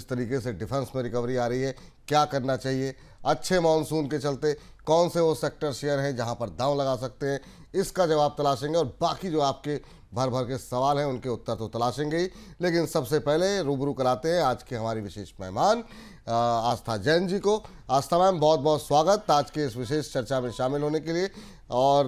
जिस तरीके से डिफेंस में रिकवरी आ रही है, क्या करना चाहिए, अच्छे मानसून के चलते कौन से वो सेक्टर शेयर हैं जहां पर दांव लगा सकते हैं, इसका जवाब तलाशेंगे। और बाकी जो आपके भर भर के सवाल हैं उनके उत्तर तो तलाशेंगे ही, लेकिन सबसे पहले रूबरू कराते हैं आज के हमारी विशेष मेहमान आस्था जैन जी को। आस्था मैम, बहुत बहुत स्वागत आज के इस विशेष चर्चा में शामिल होने के लिए। और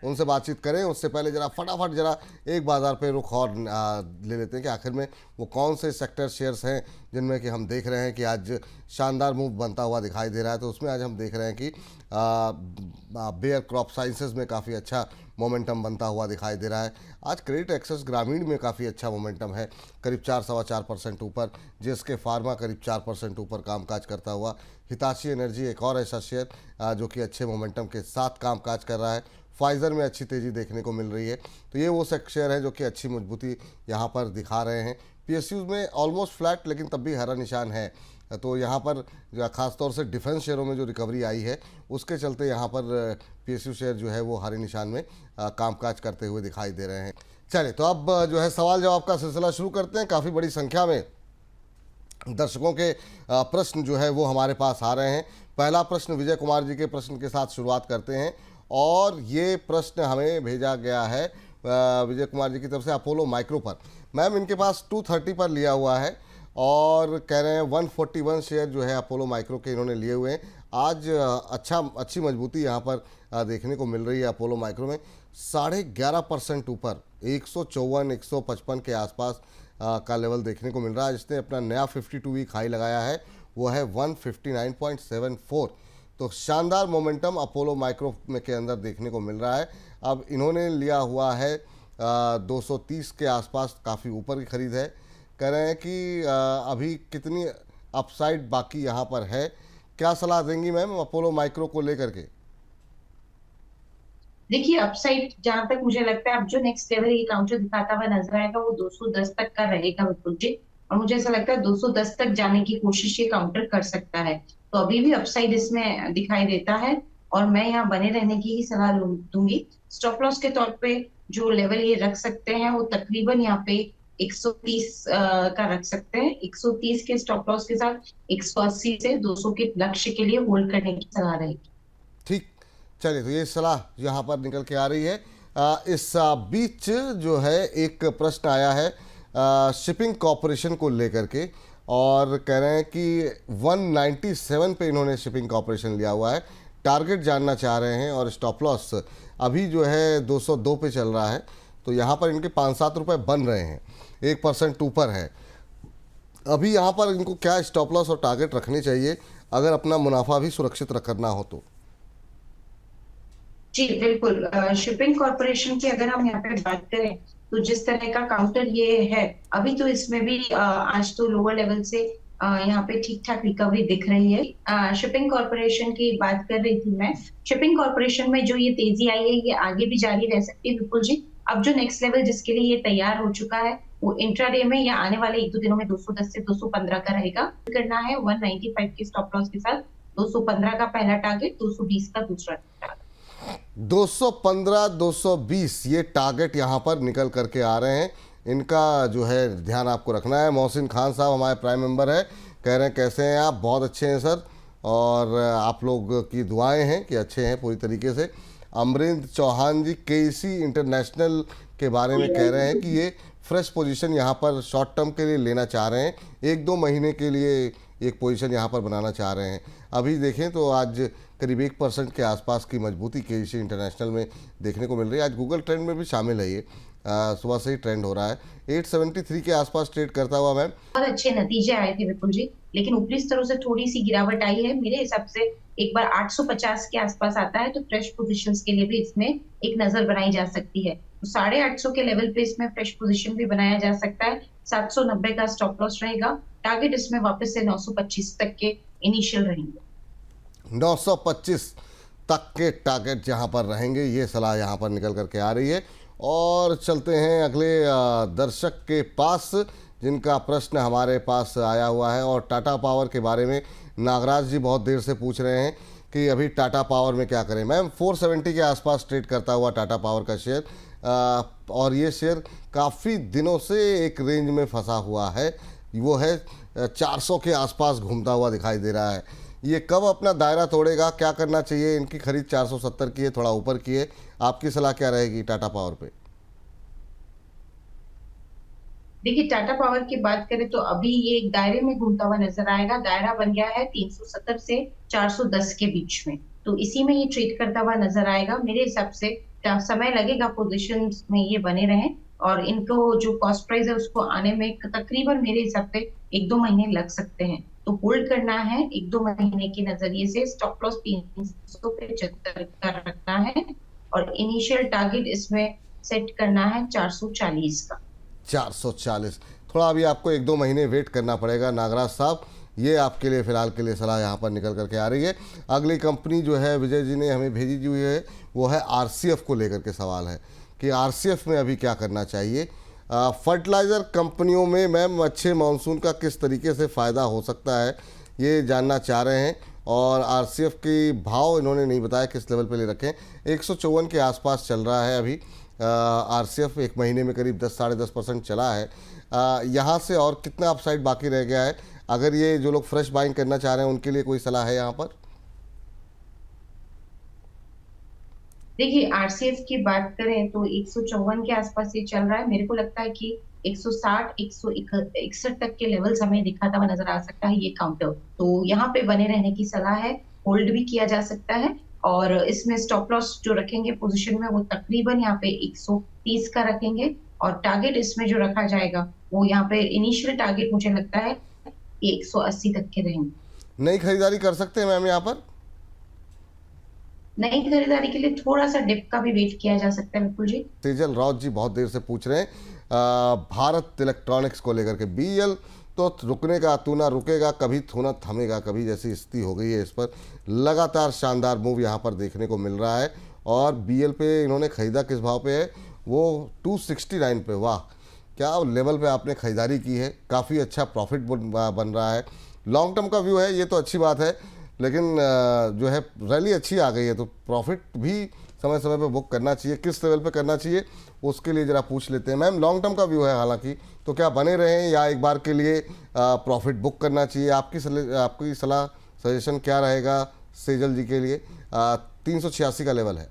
उनसे बातचीत करें उससे पहले जरा फटाफट जरा एक बाजार पे रुख और ले लेते हैं कि आखिर में वो कौन से सेक्टर शेयर्स हैं जिनमें कि हम देख रहे हैं कि आज शानदार मूव बनता हुआ दिखाई दे रहा है। तो उसमें आज हम देख रहे हैं कि बेयर क्रॉप साइंसेज में काफ़ी अच्छा मोमेंटम बनता हुआ दिखाई दे रहा है। आज क्रेडिट एक्सेस ग्रामीण में काफ़ी अच्छा मोमेंटम है, करीब 4-4.25% ऊपर। जीएसके फार्मा करीब 4% ऊपर कामकाज करता हुआ। हिताची एनर्जी एक और ऐसा शेयर जो कि अच्छे मोमेंटम के साथ कामकाज कर रहा है। फाइज़र में अच्छी तेज़ी देखने को मिल रही है। तो ये वो शेयर हैं जो कि अच्छी मजबूती यहाँ पर दिखा रहे हैं। पीएसयू में ऑलमोस्ट फ्लैट, लेकिन तब भी हरा निशान है। तो यहाँ पर ख़ासतौर से डिफेंस शेयरों में जो रिकवरी आई है उसके चलते यहाँ पर पीएसयू शेयर जो है वो हरे निशान में कामकाज करते हुए दिखाई दे रहे हैं। चलिए, तो अब जो है सवाल जवाब का सिलसिला शुरू करते हैं। काफ़ी बड़ी संख्या में दर्शकों के प्रश्न जो है वो हमारे पास आ रहे हैं। पहला प्रश्न विजय कुमार जी के प्रश्न के साथ शुरुआत करते हैं, और ये प्रश्न हमें भेजा गया है विजय कुमार जी की तरफ से अपोलो माइक्रो पर। मैम, इनके पास 230 पर लिया हुआ है और कह रहे हैं 141 शेयर जो है अपोलो माइक्रो के इन्होंने लिए हुए हैं। आज अच्छी मजबूती यहाँ पर देखने को मिल रही है अपोलो माइक्रो में। 11.5% ऊपर 154-155 के आसपास का लेवल देखने को मिल रहा है। जिसने अपना नया 52 वीक हाई लगाया है वो है 159.74। तो शानदार मोमेंटम अपोलो माइक्रो में के अंदर देखने को मिल रहा है। अब इन्होंने लिया हुआ है 230 के आसपास, काफ़ी ऊपर की खरीद है। कह रहे हैं कि अभी कितनी अपसाइड बाकी यहाँ पर है, क्या सलाह देंगी मैम अपोलो माइक्रो को लेकर के? देखिए, अपसाइड जहां तक मुझे लगता है अब जो नेक्स्ट लेवल ये काउंटर दिखाता हुआ नजर आएगा वो 210 तक का रहेगा बिल्कुल जी। और मुझे ऐसा लगता है 210 तक जाने की कोशिश ये काउंटर कर सकता है। तो अभी भी अपसाइड इसमें दिखाई देता है और मैं यहाँ बने रहने की ही सलाह दूंगी। स्टॉप लॉस के तौर पे जो लेवल ये रख सकते हैं वो तकरीबन यहाँ पे 130 का रख सकते हैं। 130 के स्टॉप लॉस के साथ 180 से 200 के लक्ष्य के लिए होल्ड करने की सलाह रहेगी। ठीक, चलिए, तो ये सलाह यहाँ पर निकल के आ रही है। इस बीच जो है एक प्रश्न आया है शिपिंग कॉरपोरेशन को लेकर के, और कह रहे हैं कि 197 पे इन्होंने शिपिंग कॉरपोरेशन लिया हुआ है। टारगेट जानना चाह रहे हैं और स्टॉप लॉस अभी जो है 202 पे चल रहा है। तो यहाँ पर इनके 5-7 रुपये बन रहे हैं, 1% ऊपर है। अभी यहाँ पर इनको क्या स्टॉप लॉस और टारगेट रखने चाहिए अगर अपना मुनाफा भी सुरक्षित रखना हो तो? जी बिल्कुल, शिपिंग कॉरपोरेशन की अगर हम यहाँ पे बात करें तो जिस तरह का काउंटर ये है अभी तो इसमें भी आज तो लोअर लेवल से यहाँ पे ठीक ठाक रिकवरी दिख रही है। शिपिंग कॉरपोरेशन की बात कर रही थी मैं। शिपिंग कॉरपोरेशन में जो ये तेजी आई है ये आगे भी जारी रह सकती है बिल्कुल जी। अब जो नेक्स्ट लेवल जिसके लिए ये तैयार हो चुका है वो इंट्राडे में या आने वाले 1-2 दिनों में 210 से 215 का रहेगा। करना है 195 के स्टॉप लॉस के साथ, 215 का पहला टारगेट, 220 का दूसरा टारगेट। 215-220 ये टारगेट यहाँ पर निकल करके आ रहे हैं। इनका जो है ध्यान आपको रखना है। मोहसिन खान साहब हमारे प्राइम मेंबर है, कह रहे हैं कैसे हैं आप? बहुत अच्छे हैं सर, और आप लोग की दुआएं हैं कि अच्छे हैं पूरी तरीके से। अमरिंद चौहान जी केसी इंटरनेशनल के बारे में कह रहे हैं कि ये फ्रेश पोजीशन यहाँ पर शॉर्ट टर्म के लिए लेना चाह रहे हैं, 1-2 महीने के लिए एक पोजीशन यहाँ पर बनाना चाह रहे हैं। अभी देखें तो आज करीब 1% के आसपास की मजबूती केसी इंटरनेशनल में देखने को मिल रही है। आज गूगल ट्रेंड में भी शामिल है, ये सुबह से ही ट्रेंड हो रहा है। 873 के आसपास ट्रेड करता हुआ मैम। बहुत अच्छे नतीजे आए थे बिल्कुल जी, लेकिन ऊपरी स्तरों से थोड़ी सी गिरावट आई है। मेरे हिसाब से एक बार 850 के आसपास आता है तो फ्रेश पोजीशंस के लिए भी इसमें एक नजर बनाई जा सकती है। तो 850 के लेवल पे इसमें फ्रेश पोजीशन भी बनाया जा सकता है। 790 का स्टॉप लॉस रहेगा। टारगेट इसमें वापस से 925 तक के इनिशियल रहेंगे। 925 तक के टारगेट जहां पर रहेंगे, ये सलाह यहां पर निकल करके आ रही है। और चलते हैं अगले दर्शक के पास जिनका प्रश्न हमारे पास आया हुआ है, और टाटा पावर के बारे में नागराज जी बहुत देर से पूछ रहे हैं कि अभी टाटा पावर में क्या करें। मैम 470 के आसपास ट्रेड करता हुआ टाटा पावर का शेयर, और ये शेयर काफ़ी दिनों से एक रेंज में फंसा हुआ है, वो है 400 के आसपास घूमता हुआ दिखाई दे रहा है। ये कब अपना दायरा तोड़ेगा, क्या करना चाहिए? इनकी खरीद 470 की है, थोड़ा ऊपर की है, आपकी सलाह क्या रहेगी टाटा पावर पे? देखिए, टाटा पावर की बात करें तो अभी ये एक दायरे में घूमता हुआ नजर आएगा। दायरा बन गया है 370 से 410 के बीच में, तो इसी में ये ट्रेड करता हुआ नजर आएगा। मेरे हिसाब से समय लगेगा पोजीशन में ये बने रहें, और इनको जो कॉस्ट प्राइस है उसको आने में तकरीबन मेरे हिसाब से 1-2 महीने लग सकते हैं। तो होल्ड करना है 1-2 महीने के नजरिए से। स्टॉप लॉस 375 का रखना है, और इनिशियल टारगेट इसमें सेट करना है 440 का। 440। थोड़ा अभी आपको 1-2 महीने वेट करना पड़ेगा नागराज साहब। ये आपके लिए फ़िलहाल के लिए सलाह यहाँ पर निकल करके आ रही है। अगली कंपनी जो है विजय जी ने हमें भेजी हुई है, वो है आरसीएफ को लेकर के सवाल है कि आरसीएफ में अभी क्या करना चाहिए। फर्टिलाइज़र कंपनियों में मैम अच्छे मानसून का किस तरीके से फ़ायदा हो सकता है, ये जानना चाह रहे हैं। और आरसीएफ की भाव इन्होंने नहीं बताया किस लेवल पे ले रखे हैं। 154 के आसपास चल रहा है अभी। आरसीएफ 1 महीने में करीब 10-10.5% चला है। यहाँ से और कितना अपसाइड बाकी रह गया है? अगर ये जो लोग फ्रेश बाइंग करना चाह रहे हैं उनके लिए कोई सलाह है यहाँ पर? देखिए, आरसीएफ की बात करें तो 154 के आसपास ये चल रहा है। मेरे को लगता है कि 160 161 तक के लेवल्स हमें दिखाता हुआ नजर आ सकता है ये काउंटर। तो यहाँ पे बने रहने की सलाह है। होल्ड भी किया जा सकता है, और इसमें स्टॉप लॉस जो रखेंगे पोजीशन में वो तकरीबन यहाँ पे 130 का रखेंगे, और टारगेट इसमें जो रखा जाएगा वो यहाँ पे इनिशियल टारगेट मुझे लगता है 180 तक के रहेंगे। नई खरीदारी कर सकते हैं मैम यहाँ पर? नई खरीदारी के लिए थोड़ा सा डिप का भी वेट किया जा सकता है। बिल्कुल जी। तेजल राउत जी बहुत देर से पूछ रहे हैं भारत इलेक्ट्रॉनिक्स को लेकर के। बीएल तो रुकने का तू ना रुकेगा, कभी थू ना थमेगा कभी जैसी स्थिति हो गई है इस पर। लगातार शानदार मूव यहाँ पर देखने को मिल रहा है। और बीएल पे इन्होंने ख़रीदा किस भाव पे है? वो 269 पे। वाह, क्या लेवल पे आपने ख़रीदारी की है। काफ़ी अच्छा प्रॉफिट बन रहा है। लॉन्ग टर्म का व्यू है, ये तो अच्छी बात है, लेकिन जो है रैली अच्छी आ गई है तो प्रॉफिट भी समय समय पे बुक करना चाहिए। किस लेवल पे करना चाहिए उसके लिए ज़रा पूछ लेते हैं। मैम, लॉन्ग टर्म का व्यू है हालांकि, तो क्या बने रहें या एक बार के लिए प्रॉफिट बुक करना चाहिए? आपकी सलाह सजेशन क्या रहेगा सेजल जी के लिए? 386 का लेवल है।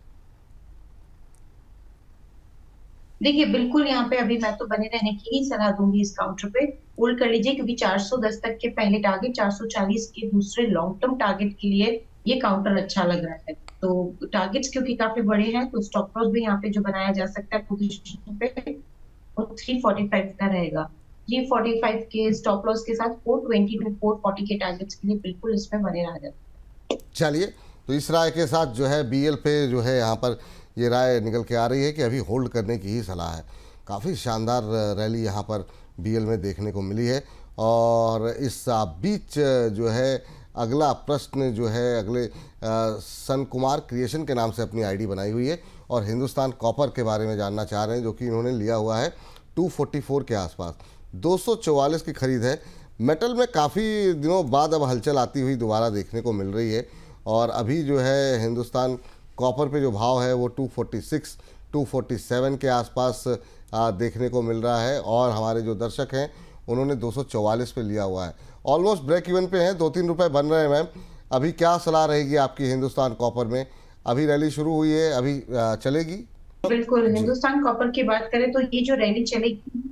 देखिए, बिल्कुल यहाँ पे अभी मैं तो बने रहने की ही सलाह दूंगी। इस काउंटर पे होल्ड कर लीजिए, क्योंकि 410 तक के पहले टारगेट, 440 के दूसरे लॉन्ग टर्म टारगेट के लिए ये काउंटर अच्छा लग रहा है। तो टारगेट्स क्योंकि काफी बड़े हैं, तो स्टॉप लॉस भी यहाँ पे जो बनाया जा सकता है पोजीशन पे वो 345 का रहेगा। 345 के स्टॉप लॉस के साथ 420 टू 440 के टारगेट्स के लिए बिल्कुल इसमें बने रहा जाए। चलिए, तो इस राय के साथ जो है बीएल पे जो है यहाँ पर ये राय निकल के आ रही है कि अभी होल्ड करने की ही सलाह है। काफ़ी शानदार रैली यहाँ पर बीएल में देखने को मिली है। और इस बीच जो है अगला प्रश्न जो है अगले सन कुमार क्रिएशन के नाम से अपनी आईडी बनाई हुई है और हिंदुस्तान कॉपर के बारे में जानना चाह रहे हैं, जो कि इन्होंने लिया हुआ है 244 के आसपास। 244 की खरीद है। मेटल में काफ़ी दिनों बाद अब हलचल आती हुई दोबारा देखने को मिल रही है। और अभी जो है हिंदुस्तान कॉपर पे जो भाव है वो 246 247 के आसपास देखने को मिल रहा है। और हमारे जो दर्शक हैं उन्होंने 244 पे लिया हुआ है। ऑलमोस्ट ब्रेक इवन पे हैं, 2-3 रुपए बन रहे हैं। मैम, अभी क्या सलाह रहेगी आपकी हिंदुस्तान कॉपर में? अभी रैली शुरू हुई है, अभी चलेगी? बिल्कुल, हिंदुस्तान कॉपर की बात करें तो ये जो रैली चलेगी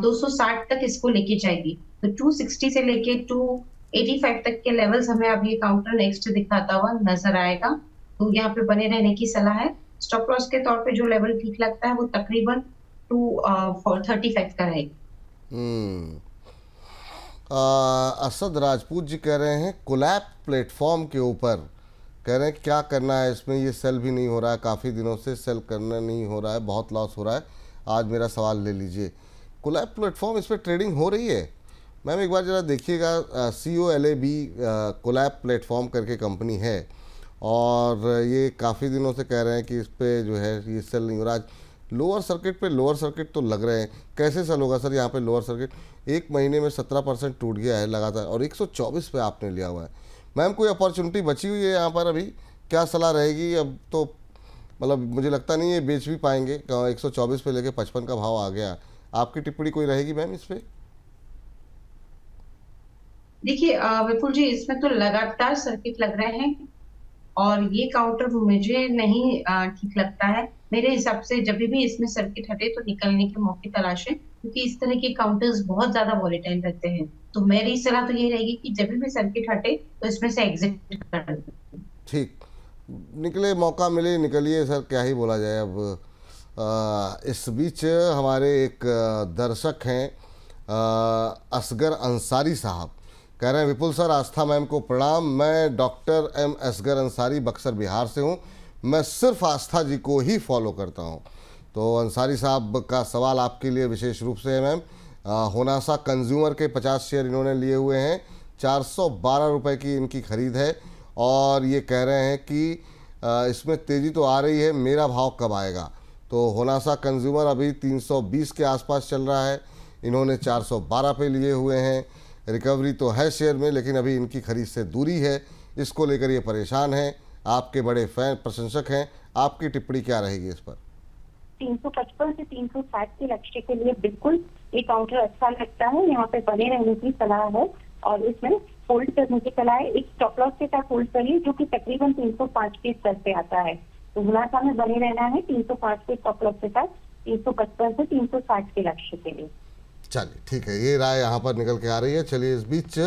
260 तक इसको लेके जाएगी। तो 260 से लेके 285 तक के लेवल्स हमें अब ये काउंटर नेक्स्ट दिखाता हुआ नजर आएगा। तो यहाँ पे बने रहने की सलाह है। स्टॉप लॉस के तौर पे जो लेवल ठीक लगता है वो तकरीबन 235 का रहेगा। असद राजपूत जी कह रहे हैं कोलैप प्लेटफॉर्म के ऊपर, कह रहे हैं क्या करना है इसमें? ये सेल भी नहीं हो रहा है, काफ़ी दिनों से सेल करना नहीं हो रहा है, बहुत लॉस हो रहा है। आज मेरा सवाल ले लीजिए। कोलैप प्लेटफॉर्म, इस पर ट्रेडिंग हो रही है? मैम एक बार ज़रा देखिएगा। COLAB कोलैप प्लेटफॉर्म करके कंपनी है और ये काफ़ी दिनों से कह रहे हैं कि इस पर जो है ये सेल नहीं हो रहा। लोअर सर्किट पे लोअर सर्किट तो लग रहे हैं, कैसे सेल होगा सर? यहाँ पे लोअर सर्किट 1 महीने में 17% टूट गया है लगातार और 124 पे आपने लिया हुआ है। मैम, कोई अपॉर्चुनिटी बची हुई है यहाँ पर अभी? क्या सलाह रहेगी? अब तो मतलब मुझे लगता नहीं है बेच भी पाएंगे। 124 पे लेके 55 का भाव आ गया। आपकी टिप्पणी कोई रहेगी मैम इस पर? देखिए विपुल जी, इसमें तो लगातार सर्किट लग रहे हैं और ये काउंटर मुझे नहीं ठीक लगता है। मेरे हिसाब से जब भी इसमें सर्किट हटे तो निकलने के मौके तलाशें, क्योंकि इस तरह के काउंटर्स बहुत ज्यादा वॉलेटाइल रहते हैं। तो मेरी सलाह तो ये रहेगी कि जब भी सर्किट हटे तो इसमें से एग्जिट कर दें। ठीक, निकले, मौका मिले निकलिए सर, क्या ही बोला जाए अब। इस बीच हमारे एक दर्शक हैं, असगर अंसारी साहब, कह रहे हैं विपुल सर, आस्था मैम को प्रणाम। मैं डॉक्टर एम असगर अंसारी बक्सर बिहार से हूँ। मैं सिर्फ आस्था जी को ही फॉलो करता हूँ। तो अंसारी साहब का सवाल आपके लिए विशेष रूप से है मैम। होनासा कंज्यूमर के 50 शेयर इन्होंने लिए हुए हैं, 412 रुपये की इनकी खरीद है और ये कह रहे हैं कि इसमें तेज़ी तो आ रही है, मेरा भाव कब आएगा। तो होनासा कंज्यूमर अभी 320 के आसपास चल रहा है, इन्होंने 412 पे लिए हुए हैं। रिकवरी तो है शेयर में, लेकिन अभी इनकी खरीद से दूरी है, इसको लेकर ये परेशान हैं। आपके बड़े फैन प्रशंसक हैं, आपकी टिप्पणी क्या रहेगी इस पर? 355 से 360 के लक्ष्य के लिए बिल्कुल ये काउंटर अच्छा लगता है। यहाँ पे बने रहने की सलाह है और इसमें होल्ड करने की सलाह है। एक स्टॉप लॉस के साथ होल्ड करिए जो कि तकरीबन 305 के स्तर पे आता है। तो मुनाफा में बने रहना है 305 के स्टॉप लॉस के साथ 355 से 360 के लक्ष्य के लिए। चलिए ठीक है, ये राय यहाँ पर निकल के आ रही है। चलिए, इस बीच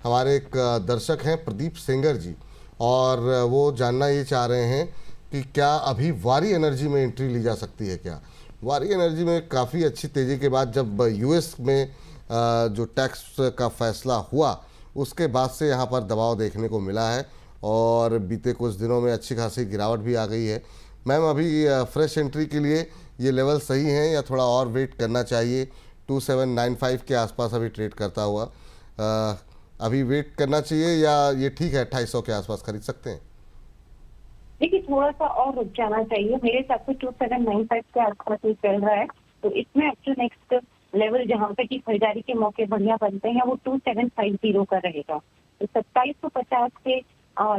हमारे एक दर्शक हैं प्रदीप सेंगर जी, और वो जानना ये चाह रहे हैं कि क्या अभी वारी एनर्जी में एंट्री ली जा सकती है क्या? वारी एनर्जी में काफ़ी अच्छी तेज़ी के बाद जब यूएस में जो टैक्स का फैसला हुआ उसके बाद से यहाँ पर दबाव देखने को मिला है और बीते कुछ दिनों में अच्छी खासी गिरावट भी आ गई है। मैम, अभी फ्रेश एंट्री के लिए ये लेवल सही हैं या थोड़ा और वेट करना चाहिए? 2795 के आसपास अभी ट्रेड करता हुआ, अभी वेट करना चाहिए या ये ठीक है 2800 के आसपास खरीद सकते हैं? देखिए, थोड़ा सा और रुक जाना चाहिए। मेरे हिसाब से 2795 के आसपास ही चल रहा है। तो इसमें अब जो नेक्स्ट लेवल जहाँ पे की खरीदारी के मौके बढ़िया बनते हैं वो 2750 का रहेगा। तो 2750 के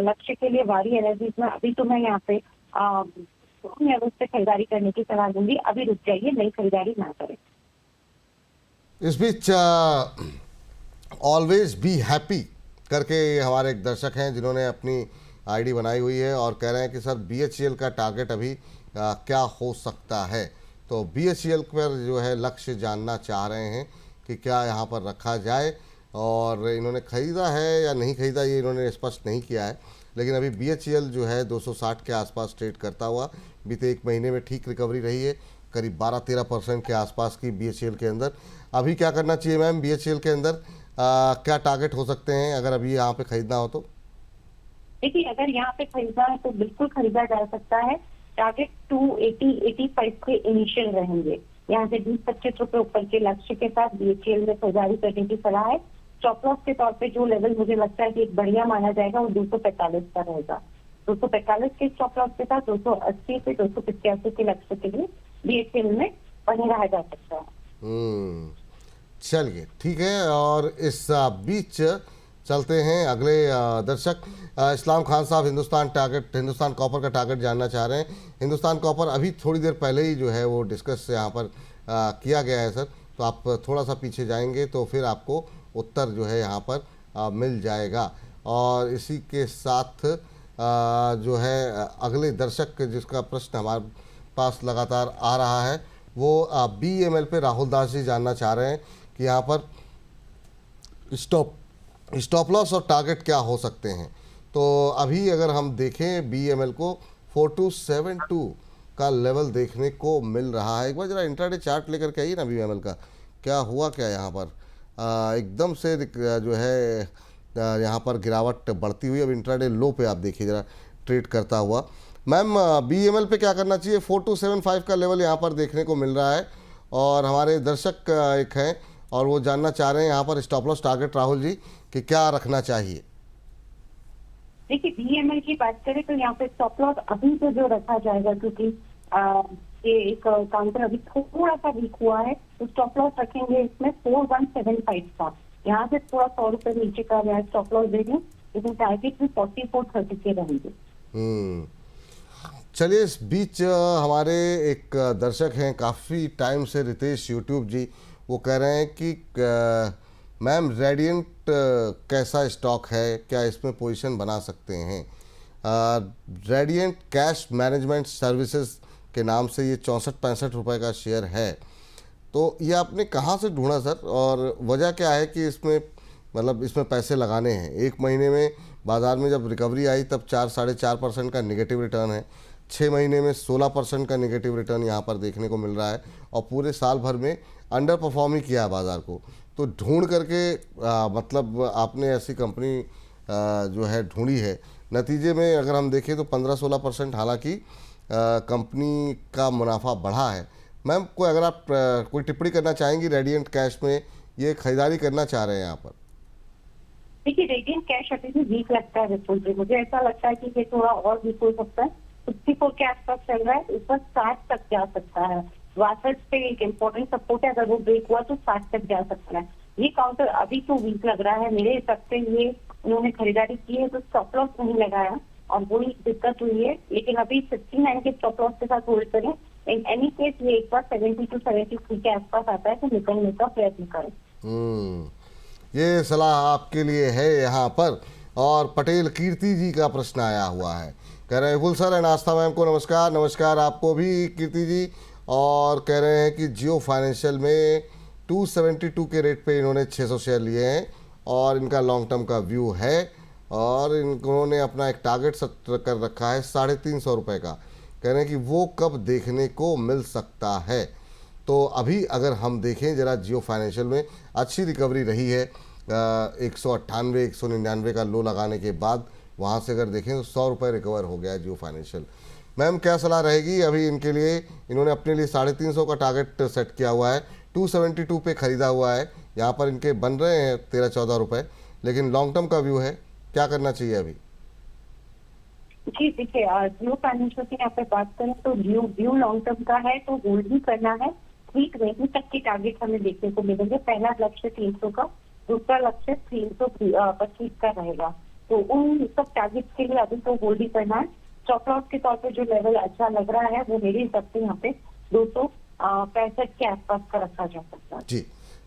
लक्ष्य के लिए वारी एनर्जीज में अभी तो मैं यहाँ पे लेवल से खरीदारी करने की सलाह दूंगी। अभी रुक जाइए, नई खरीदारी ना करें। इस बीच ऑलवेज बी हैप्पी करके हमारे एक दर्शक हैं जिन्होंने अपनी आईडी बनाई हुई है और कह रहे हैं कि सर बीएचईएल का टारगेट अभी क्या हो सकता है। तो बीएचईएल पर जो है लक्ष्य जानना चाह रहे हैं कि क्या यहाँ पर रखा जाए, और इन्होंने ख़रीदा है या नहीं ख़रीदा ये इन्होंने स्पष्ट नहीं किया है। लेकिन अभी बीएचईएल जो है 260 के आसपास ट्रेड करता हुआ, बीते एक महीने में ठीक रिकवरी रही है, करीब 12-13% के आसपास की बीएचईएल के अंदर। अभी क्या करना चाहिए मैम बीएचईएल के अंदर? क्या टारगेट हो सकते हैं अगर अभी यहाँ पे खरीदना हो तो? देखिए, अगर यहाँ पे खरीदा है तो बिल्कुल खरीदा जा सकता है। टारगेट 280-85 के इनिशियल रहेंगे। यहाँ से 20-25 रुपए ऊपर के लक्ष्य के साथ बीएचईएल में खरीदारी करने की सलाह है। स्टॉप लॉस के तौर पे जो लेवल मुझे लगता है कि एक बढ़िया माना जाएगा वो 245 का रहेगा। 245 के स्टॉप लॉस के साथ 280 से 285 के लक्ष्य के लिए बीएचईएल में बने रहा जा सकता है। चलिए ठीक है, और इस बीच चलते हैं अगले दर्शक इस्लाम खान साहब हिंदुस्तान कॉपर का टारगेट जानना चाह रहे हैं। हिंदुस्तान कॉपर अभी थोड़ी देर पहले ही जो है वो डिस्कस यहाँ पर किया गया है सर, तो आप थोड़ा सा पीछे जाएंगे तो फिर आपको उत्तर जो है यहाँ पर मिल जाएगा। और इसी के साथ जो है अगले दर्शक जिसका प्रश्न हमारे पास लगातार आ रहा है वो बीएमएल पे राहुल दास जी जानना चाह रहे हैं कि यहाँ पर स्टॉप लॉस और टारगेट क्या हो सकते हैं। तो अभी अगर हम देखें बीएमएल को 4272 का लेवल देखने को मिल रहा है। एक बार जरा इंट्राडे चार्ट लेकर के आइए ना बीएमएल का, क्या हुआ क्या यहाँ पर? एकदम से जो है यहाँ पर गिरावट बढ़ती हुई, अब इंट्राडे लो पे आप देखिए जरा ट्रेड करता हुआ। मैम, बीएमएल पे क्या करना चाहिए? 4275 का लेवल यहाँ पर देखने को मिल रहा है और हमारे दर्शक एक हैं और वो जानना चाह रहे हैं यहाँ पर stop loss target Rahul ji कि क्या रखना चाहिए। देखिए, बीएमएल की बात करें तो यहाँ पे स्टॉप लॉस अभी तो जो रखा जाएगा, क्योंकि ये एक काउंटर अभी थोड़ा सा वीक हुआ है, तो स्टॉप लॉस रखेंगे इसमें 4175 का। यहाँ से थोड़ा 100 रुपए नीचे का स्टॉप लॉस देंगे, लेकिन टारगेट भी 4430 के रहेंगे। चलिए, इस बीच हमारे एक दर्शक हैं काफ़ी टाइम से, रितेश यूट्यूब जी, वो कह रहे हैं कि मैम रेडियंट कैसा स्टॉक है, क्या इसमें पोजीशन बना सकते हैं? रेडियंट कैश मैनेजमेंट सर्विसेज के नाम से ये 64-65 रुपये का शेयर है। तो ये आपने कहाँ से ढूंढा सर, और वजह क्या है कि इसमें मतलब इसमें पैसे लगाने हैं? एक महीने में बाज़ार में जब रिकवरी आई तब 4-4.5% का नेगेटिव रिटर्न है, 6 महीने में 16% का नेगेटिव रिटर्न यहाँ पर देखने को मिल रहा है, और पूरे साल भर में अंडर परफॉर्म ही किया है बाज़ार को। तो ढूंढ करके मतलब आपने ऐसी कंपनी जो है ढूंढी है। नतीजे में अगर हम देखें तो 15-16% हालांकि कंपनी का मुनाफा बढ़ा है। मैम कोई अगर आप कोई टिप्पणी करना चाहेंगी रेडियंट कैश में, ये खरीदारी करना चाह रहे हैं यहाँ पर? देखिए, रेडियंट कैश अभी भी वीक लगता है विपुल जी। मुझे ऐसा लगता है कि ये थोड़ा और वीक हो सकता है। 64 के आसपास चल रहा है, ऊपर 60 तक जा सकता है। 62 पे एक इम्पोर्टेंट सपोर्ट है, अगर वो ब्रेक हुआ तो 60 तक जा सकता है। ये काउंटर अभी तो वीक लग रहा है मेरे हिसाब से। ये उन्होंने खरीदारी की है तो स्टॉप लॉस नहीं लगाया और वही दिक्कत हुई है। लेकिन अभी 59 के स्टॉप लॉस के साथ होल्ड करें। इन एनी केस ये एक बार 70 to 73 के आसपास आता है तो निकलने का प्रयत्न करें। ये सलाह आपके लिए है यहाँ पर। और पटेल कीर्ति जी का प्रश्न आया हुआ है, कह रहे हैं विपुल सर एंड आस्था मैम को नमस्कार। नमस्कार आपको भी कीर्ति जी। और कह रहे हैं कि जियो फाइनेंशियल में 272 के रेट पे इन्होंने 600 शेयर लिए हैं और इनका लॉन्ग टर्म का व्यू है, और इन्होंने अपना एक टारगेट सेट कर रखा है 350 रुपये का। कह रहे हैं कि वो कब देखने को मिल सकता है? तो अभी अगर हम देखें जरा, जियो फाइनेंशियल में अच्छी रिकवरी रही है। 198-199 का लो लगाने के बाद वहाँ से अगर देखें तो 100 रुपये रिकवर हो गया है जियो फाइनेंशियल। मैम क्या सलाह रहेगी अभी इनके लिए? इन्होंने अपने लिए 350 का टारगेट सेट किया हुआ है, 272 पे ख़रीदा हुआ है, यहाँ पर इनके बन रहे हैं 13-14 रुपये, लेकिन लॉन्ग टर्म का व्यू है, क्या करना चाहिए अभी? जी देखिए, जियो फाइनेंशियल की यहाँ पे बात करें तो व्यू लॉन्ग टर्म का है तो होल्ड ही करना है। 320 तक के टारगेट हमें देखने को मिलेंगे। पहला लक्ष्य 300 का, दूसरा लक्ष्य 325 का रहेगा। तो उन सब टारगेट के लिए अभी तो होल्ड ही करना है। स्टॉप लॉस के तौर पे जो लेवल अच्छा लग रहा है वो मेरे हिसाब से यहाँ पे 265 के आसपास का रखा जा सकता है। जी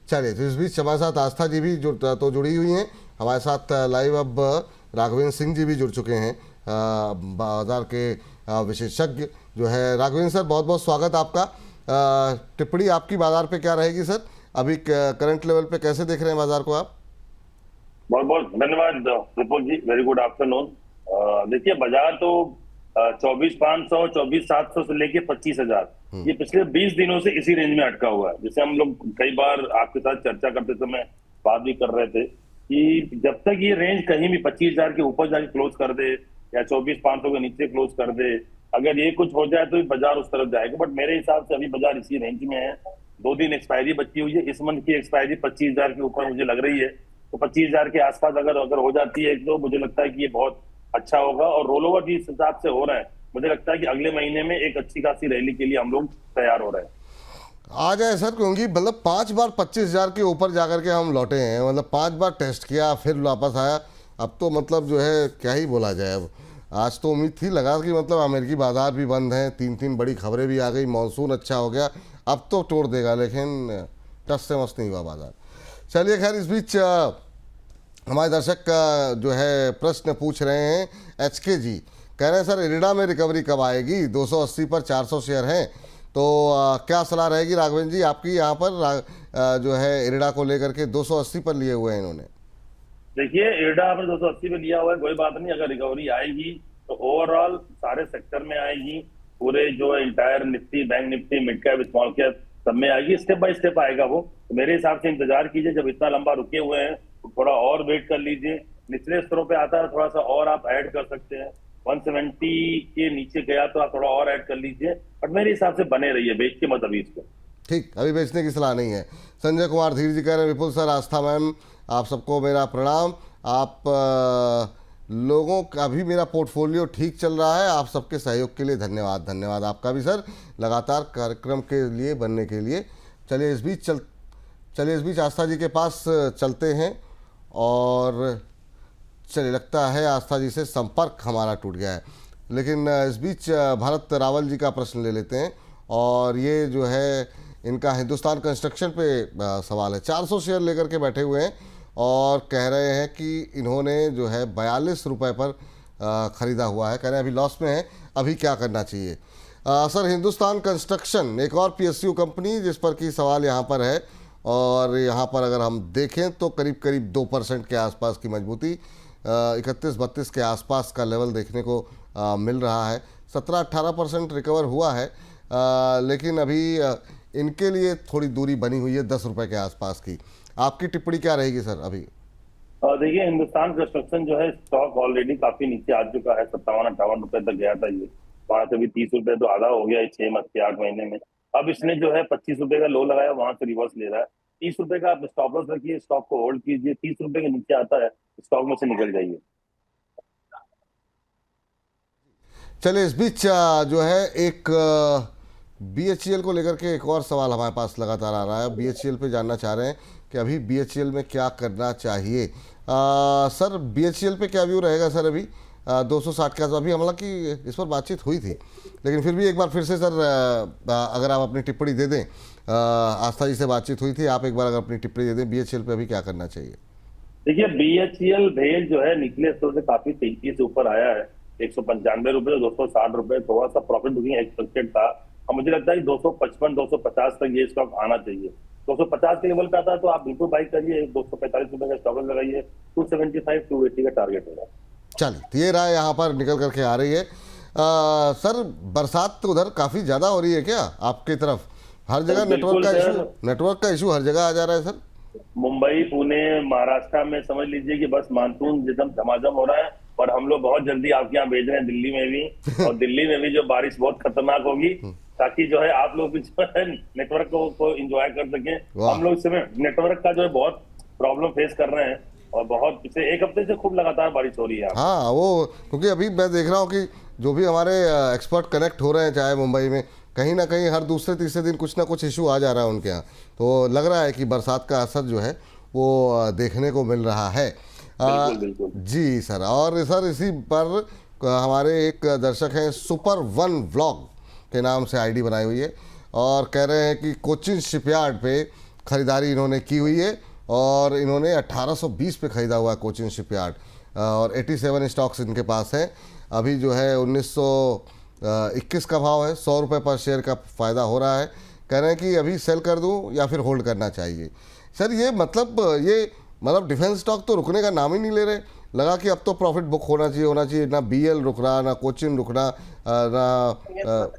चलिए, तो इस बीच हमारे साथ आस्था जी भी जुड़ी हुई हैं हमारे साथ लाइव। अब राघवेंद्र सिंह जी भी जुड़ चुके हैं, बाजार के विशेषज्ञ जो है। राघवेंद्र सर बहुत बहुत स्वागत आपका। टिप्पणी आपकी बाजार पे क्या रहेगी सर? अभी करंट लेवल पे कैसे देख रहे हैं बाजार को आप? बहुत बहुत धन्यवाद विपुल जी, वेरी गुड आफ्टरनून। देखिए, बाजार तो 24,500, 24,700 से लेके 25,000 ये पिछले 20 दिनों से इसी रेंज में अटका हुआ है। जैसे हम लोग कई बार आपके साथ चर्चा करते समय बात भी कर रहे थे कि जब तक ये रेंज कहीं भी 25,000 के ऊपर जाके क्लोज कर दे या 24,500 के नीचे क्लोज कर दे, अगर ये कुछ हो जाए तो बाजार उस तरफ जाएगा। बट मेरे हिसाब से अभी बाजार इसी रेंज में है। 2 दिन एक्सपायरी बची हुई है। इस मंथ की एक्सपायरी 25,000 के ऊपर मुझे लग रही है, तो 25,000 के आसपास अगर हो जाती है तो मुझे लगता है कि ये बहुत अच्छा होगा। और रोल ओवर जिस हिसाब से हो रहा है, मुझे लगता है कि अगले महीने में एक अच्छी खासी रैली के लिए हम लोग तैयार हो रहे हैं। आ जाए सर, क्योंकि मतलब 5 बार 25,000 के ऊपर जाकर के हम लौटे हैं, मतलब 5 बार टेस्ट किया फिर वापस आया। अब तो मतलब जो है क्या ही बोला जाए। अब आज तो उम्मीद थी लगा कि मतलब अमेरिकी बाजार भी बंद हैं, 3 बड़ी खबरें भी आ गई, मानसून अच्छा हो गया, अब तो तोड़ देगा, लेकिन टस से मस नहीं हुआ बाजार। चलिए खैर, इस बीच हमारे दर्शक जो है प्रश्न पूछ रहे हैं। HK जी कह रहे हैं सर इरिडा में रिकवरी कब आएगी? 280 पर 400 शेयर हैं, तो क्या सलाह रहेगी राघवेंद्र जी आपकी? यहाँ पर जो है इरिडा को लेकर के 280 पर लिए हुए हैं इन्होंने। देखिए, इरिडा आपने 280 पे लिया हुआ है, कोई बात नहीं। अगर रिकवरी आएगी तो ओवरऑल सारे सेक्टर में आएगी, पूरे जो entire Nifty, bank Nifty, mid cap, small cap सब में आएगी। स्टेप बाय स्टेप आएगा वो। तो मेरे हिसाब से इंतजार कीजिए। जब इतना लंबा रुके हुए हैं तो थोड़ा और वेट कर लीजिए। निचले स्तरों पे आता है थोड़ा सा और आप ऐड कर सकते हैं। 170 के नीचे गया तो आप थोड़ा और ऐड कर लीजिए, बट मेरे हिसाब से बने रहिए, बेच के मत अभी इसको। ठीक, अभी बेचने की सलाह नहीं है। संजय कुमार धीर जी कह रहे हैं विपुल सर, आस्था मैम, आप सबको मेरा प्रणाम। आप लोगों का भी मेरा पोर्टफोलियो ठीक चल रहा है, आप सबके सहयोग के लिए धन्यवाद। धन्यवाद आपका भी सर, लगातार कार्यक्रम के लिए बनने के लिए। चलिए इस बीच आस्था जी के पास चलते हैं। और चलिए, लगता है आस्था जी से संपर्क हमारा टूट गया है, लेकिन इस बीच भारत रावल जी का प्रश्न ले लेते हैं। और ये जो है इनका हिंदुस्तान कंस्ट्रक्शन पे सवाल है। 400 शेयर लेकर के बैठे हुए हैं और कह रहे हैं कि इन्होंने जो है 42 रुपये पर ख़रीदा हुआ है, कह रहे हैं अभी लॉस में है, अभी क्या करना चाहिए। सर, हिंदुस्तान कंस्ट्रक्शन एक और PSU कंपनी जिस पर कि सवाल यहाँ पर है, और यहाँ पर अगर हम देखें तो करीब करीब 2% के आसपास की मजबूती, 31-32 के आसपास का लेवल देखने को मिल रहा है। 17-18% रिकवर हुआ है, लेकिन अभी इनके लिए थोड़ी दूरी बनी हुई है 10 रुपये के आसपास की। आपकी टिप्पणी क्या रहेगी सर अभी? देखिए, हिंदुस्तान कंस्ट्रक्शन जो है स्टॉक ऑलरेडी काफी नीचे आ चुका है, 57-58 रुपए तक गया था ये, वहां से भी 30 रुपए तो आधा हो गया 6 के 8 महीने में। अब इसने जो है 25 रुपए का लो लगाया, वहां से रिवर्स ले रहा है। 30 रुपए का आप स्टॉप लॉस रखिए, स्टॉक को होल्ड कीजिए, 30 रुपए के नीचे आता है स्टॉक में से निकल जाइए। चलिए, इस बीच जो है एक BHEL को लेकर के एक और सवाल हमारे पास लगातार आ रहा है। BHEL पे जानना चाह रहे हैं कि अभी BHEL में क्या करना चाहिए। सर, BHEL पे क्या व्यू रहेगा सर अभी 260 के आसपास? अभी हालांकि इस पर बातचीत हुई थी, लेकिन फिर भी एक बार फिर से सर अगर आप अपनी टिप्पणी दे दें। आस्था जी से बातचीत हुई थी, आप एक बार अगर अपनी टिप्पणी दे दें BHEL पे अभी क्या करना चाहिए। देखिए, BHEL भेल जो है निचले स्तर से काफी तेजी से ऊपर आया है, 195 रुपए, 260 रुपए, थोड़ा सा प्रॉफिट बुकिंग एक्सपेक्टेड था। और मुझे लगता है कि 255-250 तक ये स्टॉक आना चाहिए। 250 के लेवल पे आता है तो आप बिल्कुल बाई करिए, 245 रुपए का स्टॉप लगाइए, 275-280 का टारगेट होगा। चलिए, तो ये राय यहाँ पर निकल करके आ रही है। सर, बरसात तो उधर काफ़ी ज़्यादा हो रही है क्या आपकी तरफ? हर जगह नेटवर्क का इशू हर जगह आ जा रहा है सर। मुंबई, पुणे, महाराष्ट्र में समझ लीजिए कि बस मानसून जितना झमाझम हो रहा है, और हम लोग बहुत जल्दी आपके यहाँ भेज रहे हैं दिल्ली में भी। और दिल्ली में भी जो बारिश बहुत खतरनाक होगी, ताकि जो है आप लोग भी जो है नेटवर्क को एंजॉय कर सकें। हम लोग इस समय नेटवर्क का जो है बहुत प्रॉब्लम फेस कर रहे हैं, और बहुत पिछले 1 हफ्ते से खूब लगातार बारिश हो रही है। हाँ, वो क्योंकि अभी मैं देख रहा हूँ कि जो भी हमारे एक्सपर्ट कनेक्ट हो रहे हैं, चाहे मुंबई में, कहीं ना कहीं हर दूसरे तीसरे दिन कुछ ना कुछ इशू आ जा रहा है उनके यहाँ। तो लग रहा है कि बरसात का असर जो है वो देखने को मिल रहा है। बिल्कुल, बिल्कुल। जी सर, और सर इसी पर हमारे एक दर्शक हैं, सुपर वन व्लॉग के नाम से आईडी बनाई हुई है, और कह रहे हैं कि कोचिन शिपयार्ड पे ख़रीदारी इन्होंने की हुई है, और इन्होंने 1820 पे ख़रीदा हुआ है कोचिन शिपयार्ड, और 87 स्टॉक्स इनके पास हैं। अभी जो है 1921 का भाव है, 100 रुपये पर शेयर का फ़ायदा हो रहा है। कह रहे हैं कि अभी सेल कर दूं या फिर होल्ड करना चाहिए। सर, ये मतलब डिफेंस स्टॉक तो रुकने का नाम ही नहीं ले रहे। लगा कि अब तो प्रॉफिट बुक होना चाहिए। ना BL रुक रहा, ना कोचिन रुक रहा, ना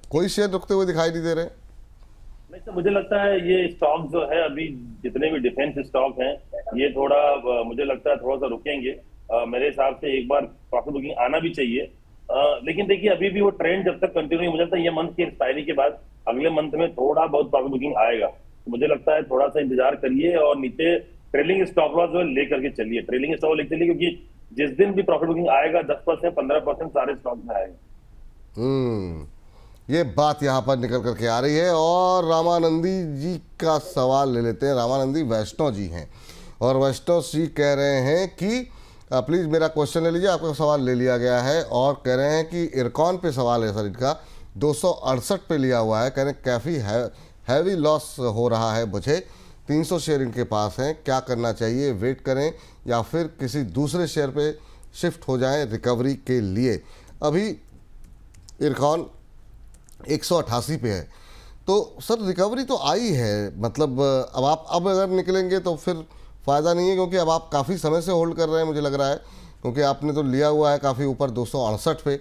कोई शेयर रुकते हुए दिखाई नहीं दे रहे। नहीं तो मुझे लगता है ये स्टॉक जो है अभी जितने भी डिफेंस स्टॉक हैं, ये थोड़ा मुझे लगता है थोड़ा सा रुकेंगे। मेरे हिसाब से एक बार प्रॉफिट बुकिंग आना भी चाहिए। लेकिन देखिए, अभी भी वो ट्रेंड जब तक कंटिन्यू, मुझे लगता है ये मंथ की एक्सपायरी के बाद अगले मंथ में थोड़ा बहुत प्रॉफिट बुकिंग आएगा। तो मुझे लगता है थोड़ा सा इंतजार करिए, और नीचे ट्रेलिंग स्टॉप लॉस जो है लेकर के चलिए, ट्रेलिंग स्टॉप लेकर चलिए, क्योंकि जिस दिन भी प्रॉफिट बुकिंग आएगा 10% 15% सारे स्टॉक में आएगा। ये बात यहाँ पर निकल करके आ रही है। और रामानंदी जी का सवाल ले लेते हैं। रामानंदी वैष्णव जी हैं, और वैष्णव जी कह रहे हैं कि प्लीज़ मेरा क्वेश्चन ले लीजिए, आपका सवाल ले लिया गया है। और कह रहे हैं कि इरकॉन पे सवाल है सर इनका, 268 पे लिया हुआ है। कह रहे हैं काफ़ी हैवी लॉस हो रहा है मुझे, 300 शेयर इनके पास हैं, क्या करना चाहिए? वेट करें या फिर किसी दूसरे शेयर पे शिफ्ट हो जाएं रिकवरी के लिए? अभी इरकॉन 188 पे है, तो सर रिकवरी तो आई है, मतलब अब अगर निकलेंगे तो फिर फ़ायदा नहीं है, क्योंकि अब आप काफ़ी समय से होल्ड कर रहे हैं मुझे लग रहा है, क्योंकि आपने तो लिया हुआ है काफ़ी ऊपर 268 पे।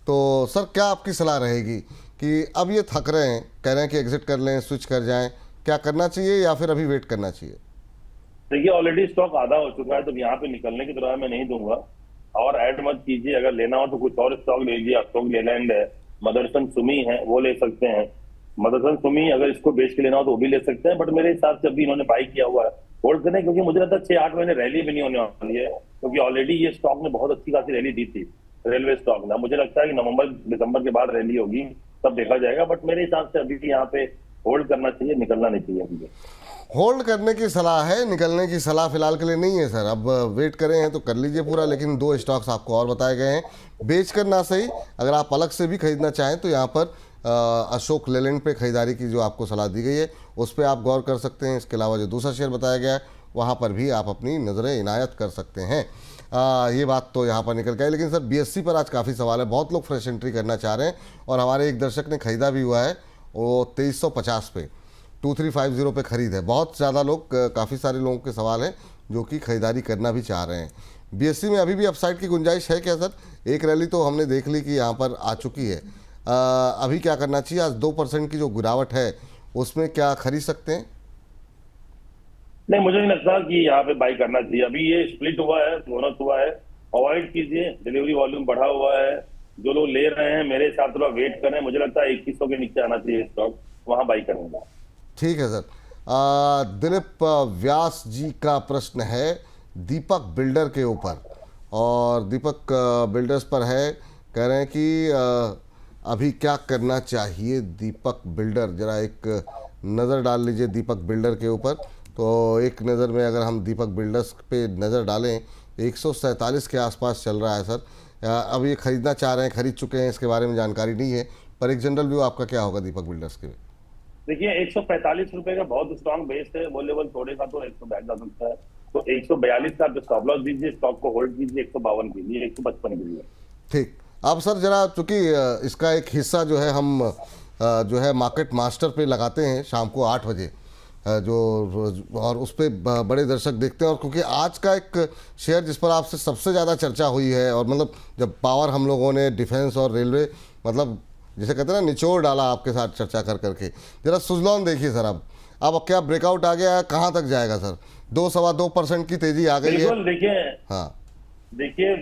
तो सर, क्या आपकी सलाह रहेगी कि अब ये थक रहे हैं, कह रहे हैं कि एग्जिट कर लें, स्विच कर जाएं, क्या करना चाहिए या फिर अभी वेट करना चाहिए? देखिए, ऑलरेडी स्टॉक आधा हो चुका है, तो यहाँ पे निकलने की तरह मैं नहीं दूंगा, और ऐड मत कीजिए। अगर लेना हो तो कुछ और स्टॉक ले लीजिए। अशोक लेलैंड है, मदरसन सुमी है, वो ले सकते हैं। मदरसन सुमी अगर इसको बेच के लेना हो तो वो भी ले सकते हैं, बट मेरे हिसाब से अभी इन्होंने बाई किया हुआ है, होल्ड करें, क्योंकि मुझे लगता है 6-8 महीने रैली भी नहीं होने वाली है, क्योंकि ऑलरेडी ये स्टॉक ने बहुत अच्छी खासी रैली दी थी, रेलवे स्टॉक ने। मुझे लगता है कि नवंबर दिसंबर के बाद रैली होगी, तब देखा जाएगा, बट मेरे हिसाब से अभी भी यहाँ पे होल्ड करना चाहिए, निकलना नहीं चाहिए अभी। होल्ड करने की सलाह है, निकलने की सलाह फिलहाल के लिए नहीं है सर। अब वेट करें हैं तो कर लीजिए पूरा, लेकिन 2 स्टॉक्स आपको और बताए गए हैं, बेच कर ना सही, अगर आप अलग से भी खरीदना चाहें तो यहाँ पर अशोक लेलैंड पे खरीदारी की जो आपको सलाह दी गई है उस पर आप गौर कर सकते हैं। इसके अलावा जो दूसरा शेयर बताया गया है वहाँ पर भी आप अपनी नज़रें इनायत कर सकते हैं। ये बात तो यहाँ पर निकल के आई। लेकिन सर BSE पर आज काफ़ी सवाल है, बहुत लोग फ्रेश एंट्री करना चाह रहे हैं और हमारे एक दर्शक ने खरीदा भी हुआ है, वो 2350 पे 2350 पे खरीद है। बहुत ज़्यादा लोग, काफ़ी सारे लोगों के सवाल हैं जो कि खरीदारी करना भी चाह रहे हैं। BSE में अभी भी अपसाइड की गुंजाइश है क्या सर? एक रैली तो हमने देख ली कि यहाँ पर आ चुकी है, अभी क्या करना चाहिए? आज 2% की जो गिरावट है उसमें क्या खरीद सकते हैं? नहीं, मुझे नहीं लगता कि यहाँ पे बाई करना चाहिए। अभी ये स्प्लिट हुआ है, बोनस हुआ है, अवॉइड कीजिए। डिलीवरी वॉल्यूम बढ़ा हुआ है, जो लोग ले रहे हैं मेरे हिसाब से वेट कर रहे हैं। मुझे लगता है 2100 के नीचे आना चाहिए स्टॉक, वहां बाई करूंगा। ठीक है सर। दिलीप व्यास जी का प्रश्न है दीपक बिल्डर के ऊपर, और दीपक बिल्डर्स पर है, कह रहे हैं कि अभी क्या करना चाहिए दीपक बिल्डर। जरा एक नज़र डाल लीजिए दीपक बिल्डर के ऊपर। तो एक नज़र में अगर हम दीपक बिल्डर्स पे नज़र डालें, 147 के आसपास चल रहा है सर। अब ये ख़रीदना चाह रहे हैं, खरीद चुके हैं, इसके बारे में जानकारी नहीं है, पर एक जनरल व्यू आपका क्या होगा दीपक बिल्डर्स के? देखिए 145 रुपए का बहुत स्ट्रॉन्ग बेस है, वो लेवल तोड़ेगा तो 100 जा सकता है। तो 142 का आप स्टॉप लॉस दीजिए, स्टॉक को होल्ड कीजिए 152 के लिए, 155 के लिए। ठीक। अब सर जरा, चूँकि इसका एक हिस्सा जो है हम जो है मार्केट मास्टर पे लगाते हैं शाम को 8 बजे, जो और उस पर बड़े दर्शक देखते हैं, और क्योंकि आज का एक शेयर जिस पर आपसे सबसे ज़्यादा चर्चा हुई है, और मतलब जब पावर हम लोगों ने डिफेंस और रेलवे, मतलब जिसे कहते हैं ना, निचोड़ डाला आपके साथ चर्चा कर करके, जरा सुजलॉन देखिए सर। अब क्या ब्रेकआउट आ गया है, कहाँ तक जाएगा सर? 2-2.25% की तेजी आ गई है। देखिए, हाँ देखिए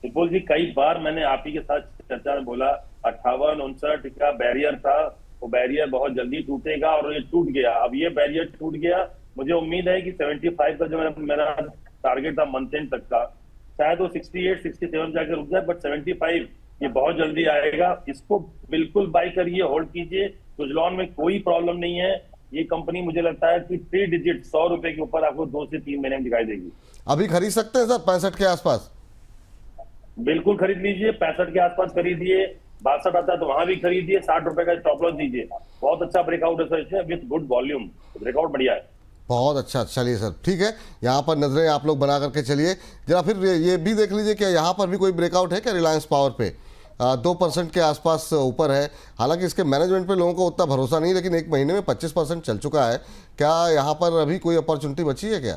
विपुल जी, कई बार मैंने आप ही के साथ चर्चा में बोला 58-59 का बैरियर था, वो बैरियर बहुत जल्दी टूटेगा, और ये टूट गया। अब ये बैरियर टूट गया, मुझे उम्मीद है कि 75 का जो मेरा टारगेट था मंथ एंड तक का, शायद वो 68-67 जाकर रुक जाए, बट 75 ये बहुत जल्दी आएगा। इसको बिल्कुल बाई करिए, होल्ड कीजिए। सुजलॉन में कोई प्रॉब्लम नहीं है। ये कंपनी मुझे लगता है कि 3 डिजिट 100 रुपए के ऊपर आपको 2 से 3 महीने में दिखाई देगी। अभी खरीद सकते हैं सर 65 के आसपास? बिल्कुल खरीद लीजिए, 65 के आसपास खरीदिए। 62 आता है तो वहां भी खरीदिए, 60 रुपए का स्टॉप लॉस दीजिए। बहुत अच्छा ब्रेकआउट है सर इसमें, विद गुड वॉल्यूम, ब्रेकआउट बढ़िया है। बहुत अच्छा, चलिए सर ठीक है, यहाँ पर नजरें आप लोग बना करके चलिए। जरा फिर ये भी देख लीजिए क्या यहाँ पर भी कोई ब्रेकआउट है क्या? रिलायंस पावर पे 2% के आसपास ऊपर है। हालांकि इसके मैनेजमेंट पे लोगों को उतना भरोसा नहीं, लेकिन एक महीने में 25% चल चुका है। क्या यहाँ पर अभी कोई अपॉर्चुनिटी बची है क्या?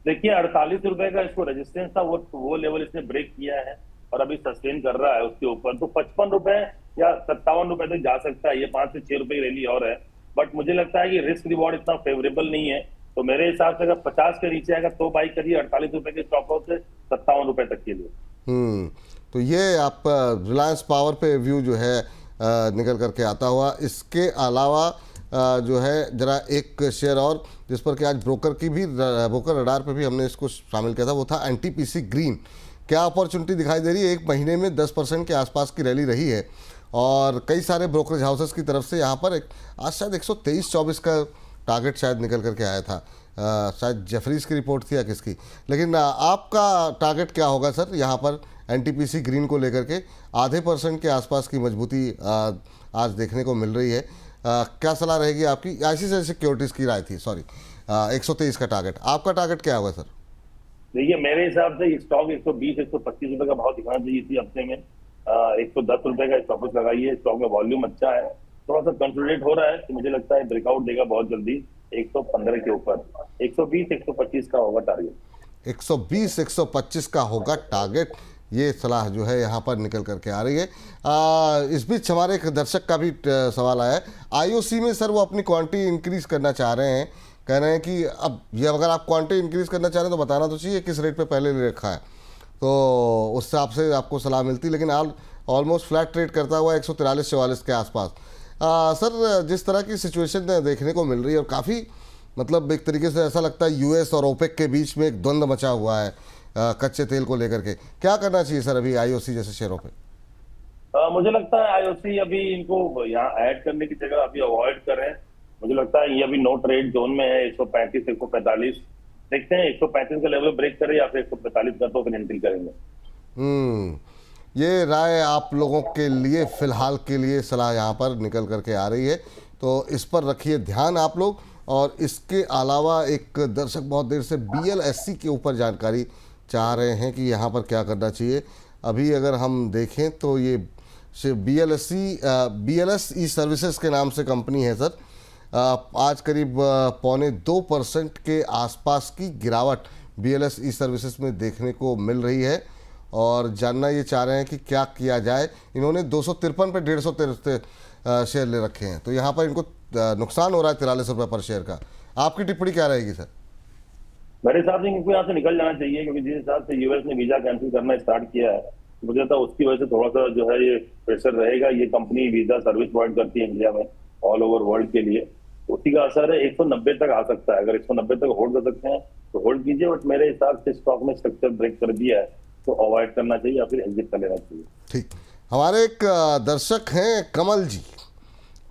देखिए 48 रुपए का इसको रेजिस्टेंस था, वो लेवल इसने ब्रेक किया है और अभी सस्टेन कर रहा है उसके ऊपर। तो 55 रुपए या 57 रुपए तक जा सकता है। ये 5 से 6 रुपए की रैली और है, बट मुझे लगता है कि रिस्क रिवॉर्ड इतना फेवरेबल नहीं है। तो मेरे हिसाब से अगर 50 के नीचे आएगा तो बाई करिए, 48 रुपए के स्टॉप लॉस से 57 रुपए तक के लिए। तो ये आप रिलायंस पावर पे व्यू जो है निकल करके आता हुआ। इसके अलावा जो है जरा एक शेयर और जिस पर कि आज ब्रोकर रडार पे भी हमने इसको शामिल किया था, वो था NTPC ग्रीन। क्या अपॉर्चुनिटी दिखाई दे रही है? एक महीने में 10% के आसपास की रैली रही है, और कई सारे ब्रोकरेज हाउसेस की तरफ से यहाँ पर आज शायद 123-24 का टारगेट शायद निकल करके आया था। शायद जेफरीज की रिपोर्ट थी या किसकी, लेकिन आपका टारगेट क्या होगा सर यहाँ पर NTPC ग्रीन को लेकर के? आधे % के आसपास की मजबूती आज देखने को मिल रही है। क्या सलाह रहेगी आपकी? ICICI सिक्योरिटीज़ की राय थी, सॉरी, 123 का टारगेट। आपका टारगेट क्या होगा सर? देखिए मेरे हिसाब से स्टॉक 120-125 रुपए का भाव दिखाना चाहिए इसी हफ्ते में। 110 रुपए का स्टॉप लॉस लगाइए। स्टॉक में वॉल्यूम अच्छा है, थोड़ा सा कंसोलिडेट हो रहा है, तो मुझे लगता है ब्रेकआउट देगा बहुत जल्दी 115 के ऊपर। 120-125 का होगा टारगेट। 120-125 का होगा टारगेट, ये सलाह जो है यहाँ पर निकल करके आ रही है। इस बीच हमारे एक दर्शक का भी सवाल आया है। IOC में सर वो अपनी क्वांटिटी इंक्रीज करना चाह रहे हैं, कह रहे हैं कि अब ये अगर आप क्वांटिटी इंक्रीज करना चाह रहे हैं तो बताना तो चाहिए किस रेट पे पहले ले रखा है, तो उस हिसाब से आपको सलाह मिलती। लेकिन ऑलमोस्ट फ्लैट ट्रेड करता हुआ 143-44 के आसपास। सर जिस तरह की सिचुएशन देखने को मिल रही है, और काफ़ी मतलब एक तरीके से ऐसा लगता है US और OPEC के बीच में एक द्वंद्व मचा हुआ है कच्चे तेल को लेकर के, क्या करना चाहिए सर अभी IOC जैसे शेयरों पे? मुझे लगता है IOC अभी इनको यहाँ ऐड करने की जगह अभी अवॉइड करें। मुझे लगता है ये अभी नो ट्रेड जोन में है, 135-145। देखते हैं 135 का लेवल ब्रेक करे या फिर 145 का, तो फिर एंट्री करेंगे। ये राय आप लोगों के लिए फ़िलहाल के लिए सलाह यहाँ पर निकल करके आ रही है, तो इस पर रखिए ध्यान आप लोग। और इसके अलावा एक दर्शक बहुत देर से BLSC के ऊपर जानकारी चाह रहे हैं कि यहाँ पर क्या करना चाहिए। अभी अगर हम देखें तो ये BLS ई सर्विसेज के नाम से कंपनी है सर। आज करीब 0.25% के आसपास की गिरावट BLS ई सर्विसेज में देखने को मिल रही है और जानना ये चाह रहे हैं कि क्या किया जाए। इन्होंने 253 पे 150 शेयर ले रखे हैं, तो यहाँ पर इनको नुकसान हो रहा है 43 रुपये पर शेयर का। आपकी टिप्पणी क्या रहेगी सर? मेरे हिसाब से इनको यहाँ से निकल जाना चाहिए, क्योंकि जिस हिसाब से यूएस ने वीजा कैंसिल करना स्टार्ट किया है, मुझे लगता है उसकी वजह से थोड़ा सा जो है ये प्रेशर रहेगा। ये कंपनी वीजा सर्विस प्रोवाइड करती है इंडिया में ऑल ओवर वर्ल्ड के लिए, उसी का असर है। 190 तक आ सकता है, अगर 190 तक होल्ड कर सकते हैं तो होल्ड कीजिए, बट मेरे हिसाब से स्टॉक में स्ट्रक्चर ब्रेक कर दिया है तो अवॉइड करना चाहिए या फिर एग्जिट कर लेना चाहिए। ठीक, हमारे एक दर्शक हैं कमल जी,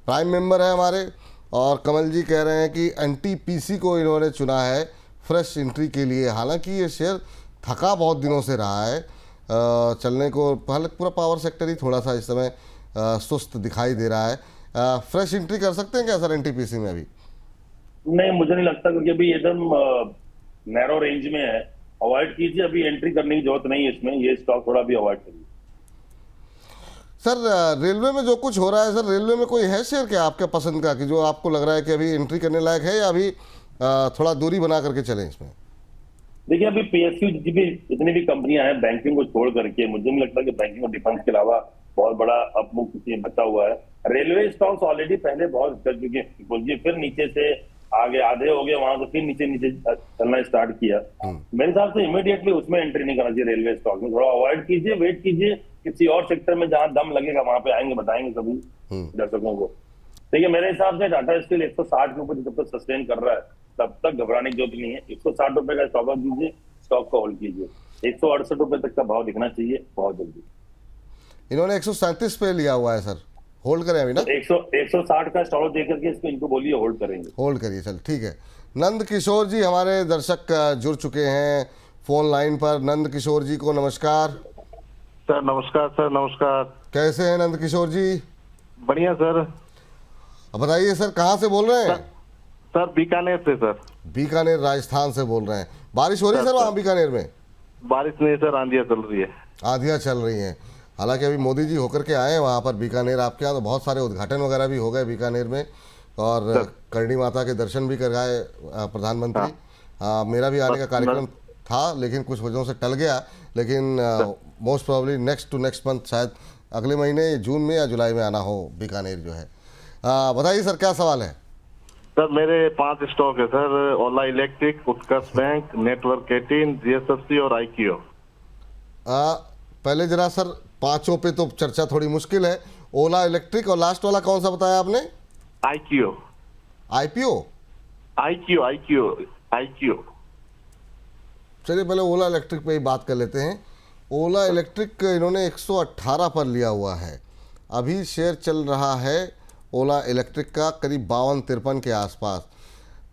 प्राइम मेंबर है हमारे, और कमल जी कह रहे हैं कि NTPC को इन्होंने चुना है फ्रेश एंट्री के लिए। हालांकि ये शेयर थका बहुत दिनों से रहा है, चलने को पहले पूरा पावर सेक्टर ही थोड़ा सा इस समय सुस्त दिखाई दे रहा है। फ्रेश एंट्री कर सकते हैं क्या सर NTPC में अभी? नहीं, मुझे नहीं लगता, क्योंकि अभी एकदम नैरो रेंज में है। अवॉइड कीजिए, अभी एंट्री करने की जरूरत नहीं है इसमें, ये स्टॉक थोड़ा भी अवॉइड करिए। सर रेलवे में जो कुछ हो रहा है सर, रेलवे में कोई है शेयर क्या आपके पसंद का कि जो आपको लग रहा है कि अभी एंट्री करने लायक है, या अभी थोड़ा दूरी बना करके चलें इसमें? देखिए, अभी PSU जितनी भी कंपनियां हैं बैंकिंग को छोड़ करके, मुझे नहीं लगता कि बैंकिंग और डिफेंस के अलावा बहुत बड़ा अपमुख बचा हुआ है। रेलवे स्टॉक्स ऑलरेडी पहले बहुत कर चुके हैं, फिर नीचे से आगे आधे हो गए, वहां से फिर नीचे नीचे चलना स्टार्ट किया। मेरे हिसाब से इमीडिएटली उसमें एंट्री नहीं करना चाहिए रेलवे स्टॉक में, थोड़ा अवॉइड कीजिए, वेट कीजिए, किसी और सेक्टर में जहां दम लगेगा वहां पे आएंगे, बताएंगे सभी दर्शकों को। देखिए, मेरे हिसाब से टाटा स्टील 160 के ऊपर जब तक सस्टेन कर रहा है तब तक घबराने की जरूरत नहीं है। 160 रुपए का स्टॉक आउट कीजिए, स्टॉक को होल्ड कीजिए। 168 रुपए तक का भाव दिखना चाहिए बहुत जल्दी। इन्होंने 137 पे लिया हुआ है सर, होल्ड करें अभी ना? 160 का स्टॉक देकर के इसको इनको बोलिए होल्ड करेंगे। होल्ड करिए, चल ठीक है। नंद किशोर जी हमारे दर्शक जुड़ चुके हैं फोन लाइन पर। नंद किशोर जी को नमस्कार। सर नमस्कार। सर नमस्कार। कैसे हैं नंद किशोर जी? बढ़िया सर। अब बताइए सर, कहाँ से बोल रहे हैं? सर बीकानेर से सर। बीकानेर राजस्थान से बोल रहे हैं। बारिश हो रही है सर वहाँ बीकानेर में? बारिश नहीं सर, आंधियाँ चल रही है। आंधियाँ चल रही हैं। हालांकि अभी मोदी जी होकर के आए हैं वहाँ पर बीकानेर आपके यहाँ, तो बहुत सारे उद्घाटन वगैरह भी हो गए बीकानेर में, और करणी माता के दर्शन भी कराए प्रधानमंत्री। मेरा भी आने का कार्यक्रम था लेकिन कुछ वजहों से टल गया, लेकिन most probably next to next month, शायद अगले महीने जून में या जुलाई में आना हो बीकानेर जो है। बताइए सर, क्या सवाल है? सर मेरे 5 स्टॉक है सर, ओला इलेक्ट्रिक, उत्कर्ष बैंक, नेटवर्क 18, GSFC और IKO। पहले जरा सर पांचों पे तो चर्चा थोड़ी मुश्किल है। ओला इलेक्ट्रिक और लास्ट वाला कौन सा बताया आपने? IKO। IKO। चलिए पहले ओला इलेक्ट्रिक पे ही बात कर लेते हैं। ओला इलेक्ट्रिक इन्होंने 118 पर लिया हुआ है, अभी शेयर चल रहा है ओला इलेक्ट्रिक का करीब 52-53 के आसपास।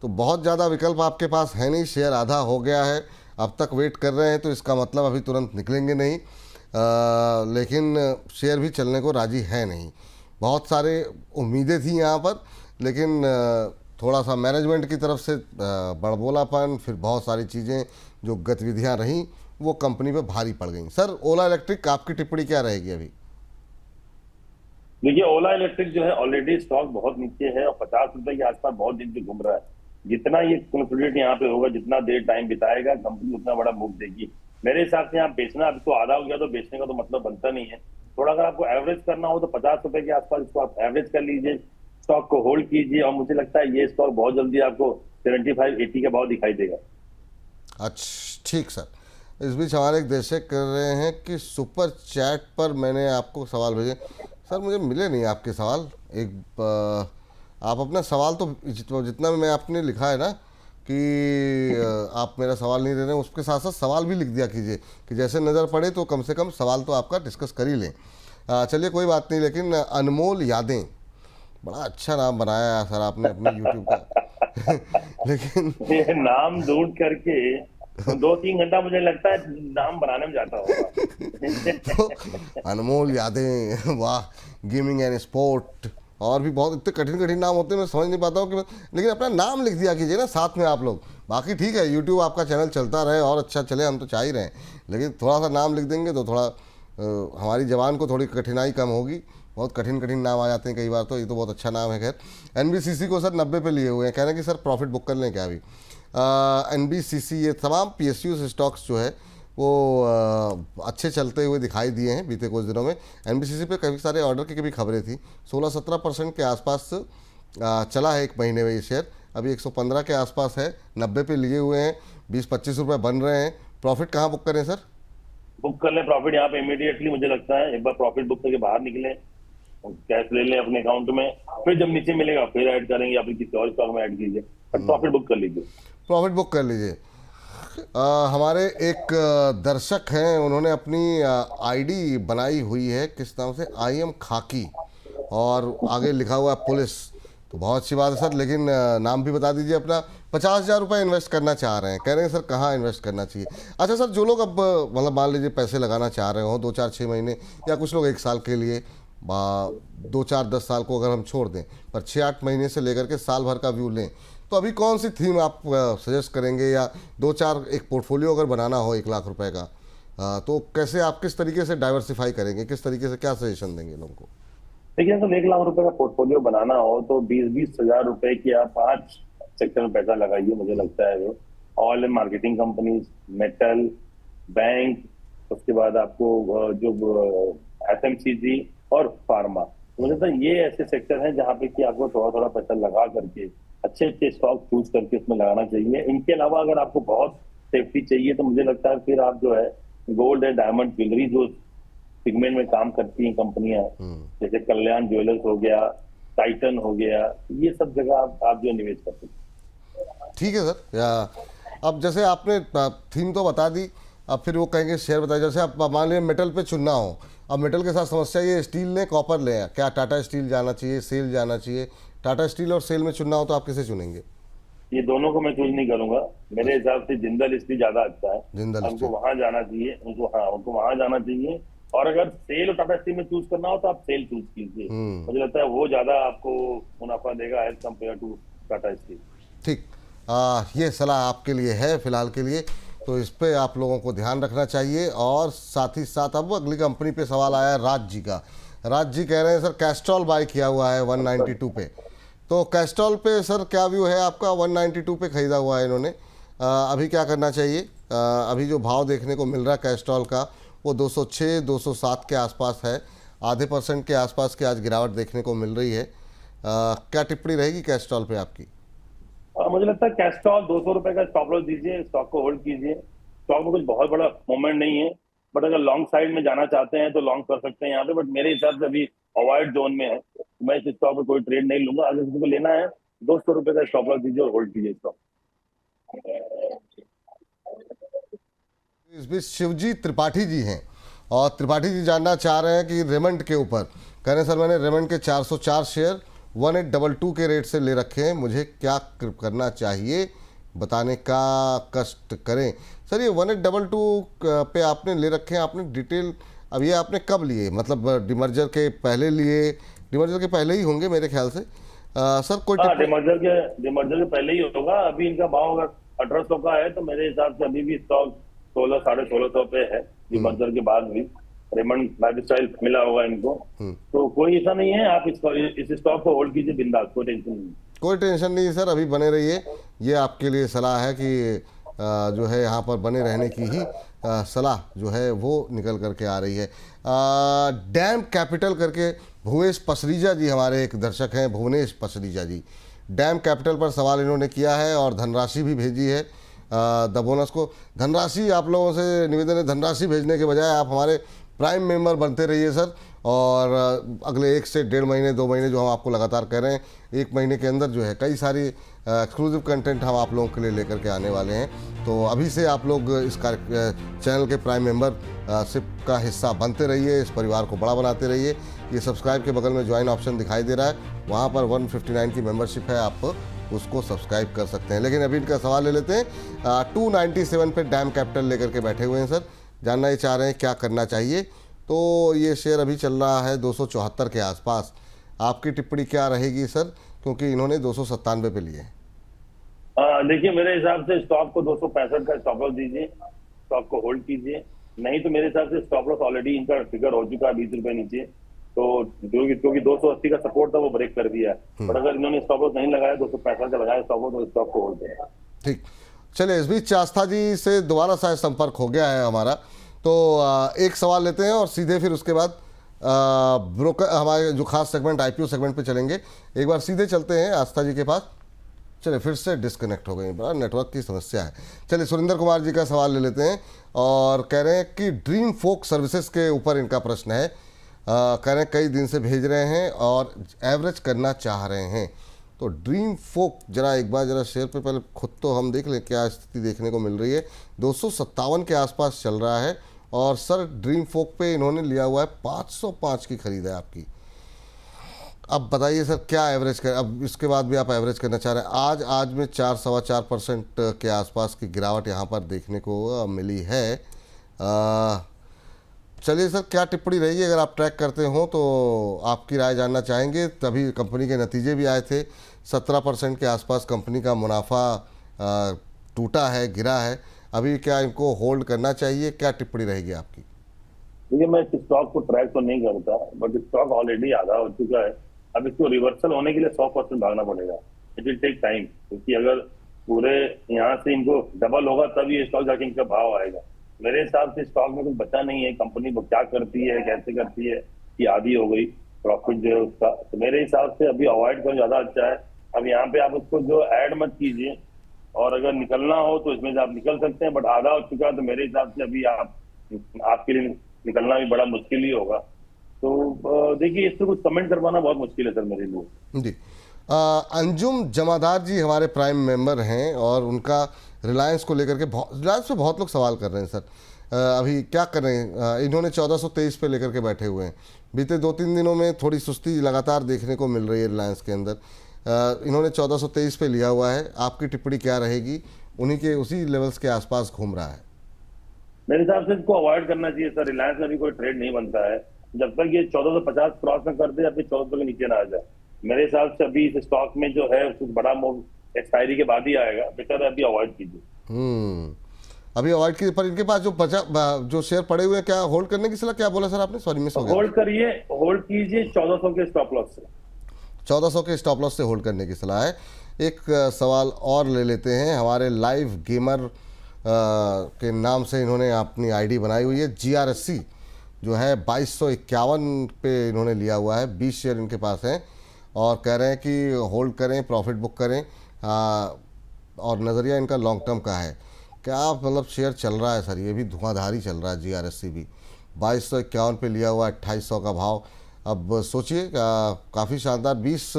तो बहुत ज़्यादा विकल्प आपके पास है नहीं, शेयर आधा हो गया है, अब तक वेट कर रहे हैं, तो इसका मतलब अभी तुरंत निकलेंगे नहीं। लेकिन शेयर भी चलने को राजी है नहीं। बहुत सारे उम्मीदें थी यहाँ पर, लेकिन थोड़ा सा मैनेजमेंट की तरफ से बड़बोलापन, फिर बहुत सारी चीज़ें जो गतिविधियाँ रहीं वो कंपनी पे भारी पड़ गई। सर ओला इलेक्ट्रिक आपकी टिप्पणी क्या रहेगी अभी? देखिए, ओला इलेक्ट्रिक जो है ऑलरेडी स्टॉक बहुत नीचे है और 50 रुपए के आसपास बहुत दिन से घूम रहा है। जितना ये कंसोलिडेट यहाँ पे होगा, जितना देर टाइम बिताएगा, कंपनी उतना बड़ा मूव देगी। मेरे हिसाब से यहाँ बेचना, अभी तो आधा हो गया तो बेचने का तो मतलब बनता नहीं है। थोड़ा अगर आपको एवरेज करना हो तो 50 रुपए के आसपास इसको आप एवरेज कर लीजिए, स्टॉक को होल्ड कीजिए, और मुझे लगता है ये स्टॉक बहुत जल्दी आपको 75-80 का भाव दिखाई देगा। अच्छा ठीक सर। इस बीच हमारे एक दर्शक कर रहे हैं कि सुपर चैट पर मैंने आपको सवाल भेजे। सर मुझे मिले नहीं आपके सवाल। आप अपना सवाल तो जितना मैं आपने लिखा है ना कि आप मेरा सवाल नहीं दे रहे हैं, उसके साथ साथ सवाल भी लिख दिया कीजिए कि जैसे नज़र पड़े तो कम से कम सवाल तो आपका डिस्कस कर ही लें। चलिए कोई बात नहीं, लेकिन अनमोल यादें, बड़ा अच्छा नाम बनाया है सर आपने अपने यूट्यूब का लेकिन ये नाम ढूंढ करके तो 2-3 घंटा मुझे लगता है नाम बनाने में जाता होगा। तो अनमोल यादें, वाह, गेमिंग एंड स्पोर्ट, और भी बहुत इतने कठिन कठिन नाम होते हैं, मैं समझ नहीं पाता हूँ कि लेकिन अपना नाम लिख दिया कीजिए ना साथ में आप लोग। बाकी ठीक है, यूट्यूब आपका चैनल चलता रहे और अच्छा चले, हम तो चाह ही रहे हैं, लेकिन थोड़ा सा नाम लिख देंगे तो थोड़ा हमारी जवान को थोड़ी कठिनाई कम होगी। बहुत कठिन कठिन नाम आ जाते हैं कई बार, तो ये तो बहुत अच्छा नाम है। खैर NBCC को सर 90 पे लिए हुए हैं, कह रहे हैं कि सर प्रॉफिट बुक कर लें क्या अभी। NBCC ये तमाम PSU स्टॉक्स जो है वो अच्छे चलते हुए दिखाई दिए हैं बीते कुछ दिनों में। NBCC पे काफ़ी सारे ऑर्डर की भी खबरें थी। 16-17% के आसपास चला है एक महीने में ये शेयर, अभी 115 के आसपास है, 90 पे लिए हुए हैं, 20-25 रुपये बन रहे हैं। प्रॉफिट कहाँ बुक करें सर? बुक कर लें प्रॉफिट यहाँ पे इमीडिएटली, मुझे लगता है एक बार प्रॉफिट बुक करके बाहर निकले, कैश ले लें अपने अकाउंट में, फिर जब नीचे मिलेगा फिर ऐड करेंगे या फिर किसी और स्टॉक में ऐड कीजिए, पर प्रॉफिट बुक कर लीजिए। प्रॉफिट बुक कर लीजिए। हमारे एक दर्शक हैं, उन्होंने अपनी आईडी बनाई हुई है, किस नाम से, IM खाकी, और आगे लिखा हुआ है पुलिस। तो बहुत अच्छी बात है सर, लेकिन नाम भी बता दीजिए अपना। 50,000 रुपये इन्वेस्ट करना चाह रहे हैं, कह रहे हैं सर कहाँ इन्वेस्ट करना चाहिए। अच्छा सर, जो लोग अब मतलब मान लीजिए पैसे लगाना चाह रहे हो 2-4-6 महीने, या कुछ लोग 1 साल के लिए, 2-4-10 साल को अगर हम छोड़ दें, पर 6-8 महीने से लेकर के साल भर का व्यू लें, तो अभी कौन सी थीम आप सजेस्ट करेंगे? या 2-4 एक पोर्टफोलियो अगर बनाना हो 1 लाख रुपए का, तो कैसे आप किस तरीके से डाइवर्सिफाई करेंगे, किस तरीके से क्या सजेशन देंगे लोगों को? देखिए, अगर 1 लाख रुपए का पोर्टफोलियो बनाना हो तो 20-20 हजार रुपए की आप 5 सेक्टर में पैसा लगाइए। मुझे लगता है वो oil and marketing companies, metal, bank, उसके बाद आपको जो FMCG और फार्मा, मुझे लगता है ये ऐसे सेक्टर हैं जहाँ पे कि आपको थोड़ा थोड़ा पैसा लगा करके अच्छे अच्छे स्टॉक चूज करके उसमें लगाना चाहिए। इनके अलावा अगर आपको बहुत सेफ्टी चाहिए तो मुझे लगता है फिर आप जो है गोल्ड एंड डायमंड ज्वेलरी, जो सेगमेंट में काम करती हैं कंपनियां, जैसे कल्याण ज्वेलर्स हो गया, टाइटन हो गया, ये सब जगह आप जो निवेश कर सकते हैं। ठीक है सर। अब जैसे आपने थीम तो बता दी, अब फिर वो कहेंगे शेयर बताइए। जैसे आप मान लीजिए मेटल पे चुनना हो, अब मेटल के साथ समस्या ये, स्टील लें कॉपर लें, क्या टाटा स्टील जाना चाहिए, सेल जाना चाहिए? टाटा स्टील और सेल में चुनना हो तो आप किसे चुनेंगे? ये दोनों को मैं चूज नहीं करूंगा, मेरे हिसाब से जिंदल स्टील ज्यादा अच्छा है, जिंदल हमको स्टील, वहां जाना चाहिए, उनको वहां जाना चाहिए। और अगर सेल और टाटा स्टील में चूज करना हो तो आप सेल चूज कीजिए, मुझे लगता है वो ज्यादा आपको मुनाफा देगा as compare to Tata steel. ठीक, ये सलाह आपके लिए है फिलहाल के लिए, तो इस पे आप लोगों को ध्यान रखना चाहिए। और साथ ही साथ अब अगली कंपनी पे सवाल आया है राज जी का। राज जी कह रहे हैं सर कैस्ट्रॉल बाय किया हुआ है 192 पे, तो कैस्ट्रॉल पे सर क्या व्यू है आपका? 192 पे खरीदा हुआ है इन्होंने, अभी क्या करना चाहिए? अभी जो भाव देखने को मिल रहा है कैस्ट्रॉल का वो 206-207 के आसपास है, आधे % के आसपास की आज गिरावट देखने को मिल रही है। क्या टिप्पणी रहेगी कैस्ट्रॉल पे आपकी? मुझे लगता है कैस्ट्रॉल 200 रुपए का स्टॉप लॉस दीजिए, स्टॉक को होल्ड कीजिए। स्टॉक में कुछ बहुत बड़ा मूवमेंट नहीं है, बट अगर लॉन्ग साइड में जाना चाहते हैं तो लॉन्ग कर सकते हैं यहाँ पे, बट मेरे हिसाब से अभी अवॉइड जोन में है, तो मैं इस स्टॉक में कोई ट्रेड नहीं लूंगा। अगर किसी को लेना है 200 रुपए का स्टॉप लॉस दीजिए और होल्ड कीजिए स्टॉक। इस बीच शिवजी त्रिपाठी जी हैं, और त्रिपाठी जी जानना चाह रहे हैं कि रेमंड के ऊपर, कह रहे हैं सर मैंने रेमंड के 404 शेयर 1822 के रेट से ले रखे हैं, मुझे क्या करना चाहिए, बताने का कष्ट करें। सर ये 1822 पे आपने ले रखे हैं, आपने डिटेल, अब ये आपने कब लिए? मतलब डिमर्जर के पहले लिए? डिमर्जर के पहले ही होंगे मेरे ख्याल से। सर कोई डिमर्जर के पहले ही होगा। अभी इनका भाव अगर 1800 का है तो मेरे हिसाब से अभी भी स्टॉक 1600-1650 पे है। डिमर्जर के बाद भी रेमंड लाइफस्टाइल मिला होगा इनको, तो कोई ऐसा नहीं है, आप इस स्टॉक को होल्ड कीजिए बिंदास, कोई टेंशन नहीं। कोई टेंशन नहीं सर, अभी बने रहिए, ये आपके लिए सलाह है कि जो है यहाँ पर बने रहने की ही सलाह जो है वो निकल करके आ रही है। डैम कैपिटल करके भुवेश पसरीजा जी हमारे एक दर्शक हैं, भुवनेश पसरीजा जी, डैम कैपिटल पर सवाल इन्होंने किया है और धनराशि भी भेजी है। द बोनस को धनराशि, आप लोगों से निवेदन है, धनराशि भेजने के बजाय आप हमारे प्राइम मेंबर बनते रहिए सर, और अगले 1 से 1.5 महीने 2 महीने जो हम आपको लगातार कह रहे हैं, 1 महीने के अंदर जो है कई सारी एक्सक्लूसिव कंटेंट हम आप लोगों के लिए लेकर के आने वाले हैं। तो अभी से आप लोग इस चैनल के प्राइम मेंबर शिप का हिस्सा बनते रहिए, इस परिवार को बड़ा बनाते रहिए। ये सब्सक्राइब के बगल में ज्वाइन ऑप्शन दिखाई दे रहा है, वहाँ पर 159 की मेंबरशिप है, आप उसको सब्सक्राइब कर सकते हैं। लेकिन अभी इनका सवाल ले लेते हैं। 297 पे डैम कैपिटल लेकर के बैठे हुए हैं सर, जानना ही चाह रहे हैं क्या करना चाहिए। तो ये शेयर अभी चल रहा है 274 के आसपास, आपकी टिप्पणी क्या रहेगी सर, क्योंकि इन्होंने 297 पे लिए हैं। देखिए मेरे हिसाब से स्टॉक को 265 का स्टॉप लॉस दीजिए, स्टॉक को होल्ड कीजिए। नहीं तो मेरे हिसाब से स्टॉप लॉस ऑलरेडी इनका फिगर हो चुका है 20 रुपए नीचे, तो क्योंकि 280 का सपोर्ट था वो ब्रेक कर दिया है। पर अगर इन्होंने स्टॉप लॉस नहीं लगाया, 265 का लगाया स्टॉप लॉस, तो स्टॉक को होल्ड करें। ठीक, चलिए इस बीच आस्था जी से दोबारा शायद संपर्क हो गया है हमारा, तो एक सवाल लेते हैं और सीधे फिर उसके बाद ब्रोकर हमारे जो खास सेगमेंट IPO सेगमेंट पे चलेंगे। एक बार सीधे चलते हैं आस्था जी के पास। चलिए फिर से डिस्कनेक्ट हो गई, बड़ा नेटवर्क की समस्या है। चलिए सुरेंद्र कुमार जी का सवाल ले लेते हैं और कह रहे हैं कि ड्रीम फोक सर्विसेज के ऊपर इनका प्रश्न है। कह रहे हैं कई दिन से भेज रहे हैं और एवरेज करना चाह रहे हैं। तो ड्रीम फोक जरा एक बार जरा शेयर पे पहले खुद तो हम देख लें क्या स्थिति देखने को मिल रही है। 257 के आसपास चल रहा है और सर ड्रीम फोक पे इन्होंने लिया हुआ है 505 की खरीद है आपकी। अब बताइए सर क्या एवरेज कर, अब इसके बाद भी आप एवरेज करना चाह रहे हैं। आज में 4-4.25% के आसपास की गिरावट यहाँ पर देखने को मिली है। चलिए सर क्या टिप्पणी रहेगी, अगर आप ट्रैक करते हो तो आपकी राय जानना चाहेंगे। तभी कंपनी के नतीजे भी आए थे, 17% के आसपास कंपनी का मुनाफा टूटा है, गिरा है। अभी क्या इनको होल्ड करना चाहिए, क्या टिप्पणी रहेगी आपकी? देखिए मैं स्टॉक को ट्रैक तो नहीं करता, बट स्टॉक ऑलरेडी आधा हो चुका है। अब इसको रिवर्सल होने के लिए 100% भागना पड़ेगा। इट विल टेक टाइम, क्योंकि अगर पूरे यहाँ से इनको डबल होगा तब ये स्टॉक जाके इनका भाव आएगा। मेरे हिसाब से स्टॉक में कुछ बचा नहीं है। कंपनी वो क्या करती है, कैसे करती है, कि आधी हो गई प्रॉफिट जो है उसका। तो मेरे हिसाब से अभी अवॉइड करो, ज्यादा अच्छा है। अब यहाँ पे आप उसको जो ऐड मत कीजिए, और अगर निकलना हो तो इसमें से आप निकल सकते हैं, बट आधा हो चुका है तो मेरे हिसाब से अभी आपके लिए निकलना भी बड़ा मुश्किल ही होगा। तो देखिए इससे कुछ कमेंट करवाना बहुत मुश्किल है सर मेरे लिए जी। अंजुम जमादार जी हमारे प्राइम मेंबर हैं और उनका रिलायंस को लेकर के रिलायंस पे बहुत लोग सवाल कर रहे हैं सर। अभी क्या कर रहे हैं, इन्होंने 1423 पे लेकर के बैठे हुए हैं। बीते 2-3 दिनों में थोड़ी सुस्ती लगातार देखने को मिल रही है रिलायंस के अंदर। इन्होंने 1423 पे लिया हुआ है, आपकी टिप्पणी क्या रहेगी? उन्हीं के उसी लेवल्स के आसपास घूम रहा है। मेरे हिसाब से इसको अवॉइड करना चाहिए सर। रिलायंस में भी कोई ट्रेड नहीं बनता है जब तक ये 1450 क्रॉस न कर दे, या फिर 1400 के नीचे ना आ जाए। मेरे हिसाब से अभी इस स्टॉक में जो है कुछ बड़ा मूव एक्सपायरी के बाद ही आएगा, बेटर है अभी अवॉइड कीजिए। अभी अवॉइड कीजिए। पर इनके पास जो शेयर पड़े हुए हैं, क्या होल्ड करने की सलाह, क्या बोला सर आपने? सॉरी मिस हो गया। होल्ड करिए, होल्ड कीजिए 1400 के स्टॉप लॉस से। 1400 के स्टॉप लॉस से होल्ड करने की सलाह है। एक सवाल और ले लेते हैं। हमारे लाइव गेमर के नाम से इन्होंने अपनी आईडी बनाई हुई है। GRSC जो है 2251 पे इन्होंने लिया हुआ है। 20 शेयर इनके पास हैं और कह रहे हैं कि होल्ड करें, प्रॉफिट बुक करें, और नज़रिया इनका लॉन्ग टर्म का है। क्या मतलब शेयर चल रहा है सर, ये भी धुआंधारी चल रहा है। GRSC भी 2251 पे लिया हुआ है, 2800 का भाव। अब सोचिए काफ़ी शानदार 20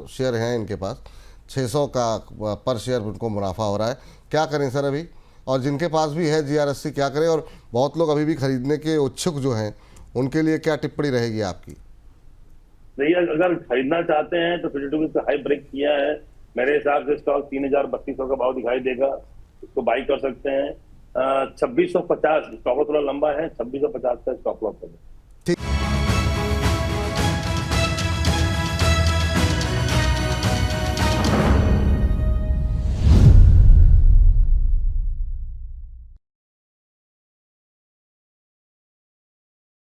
शेयर हैं इनके पास, 600 का पर शेयर उनको मुनाफा हो रहा है। क्या करें सर अभी? और जिनके पास भी है GRSC क्या करें? और बहुत लोग अभी भी खरीदने के उत्सुक जो हैं, उनके लिए क्या टिप्पणी रहेगी आपकी? भैया अगर खरीदना चाहते हैं तो 52 रुपीज का हाई ब्रेक किया है। मेरे हिसाब से स्टॉक 3200 का भाव दिखाई देगा, इसको बाई कर सकते हैं। 2650 स्टॉप लॉस थोड़ा लंबा है, 2650 का स्टॉप लॉस है।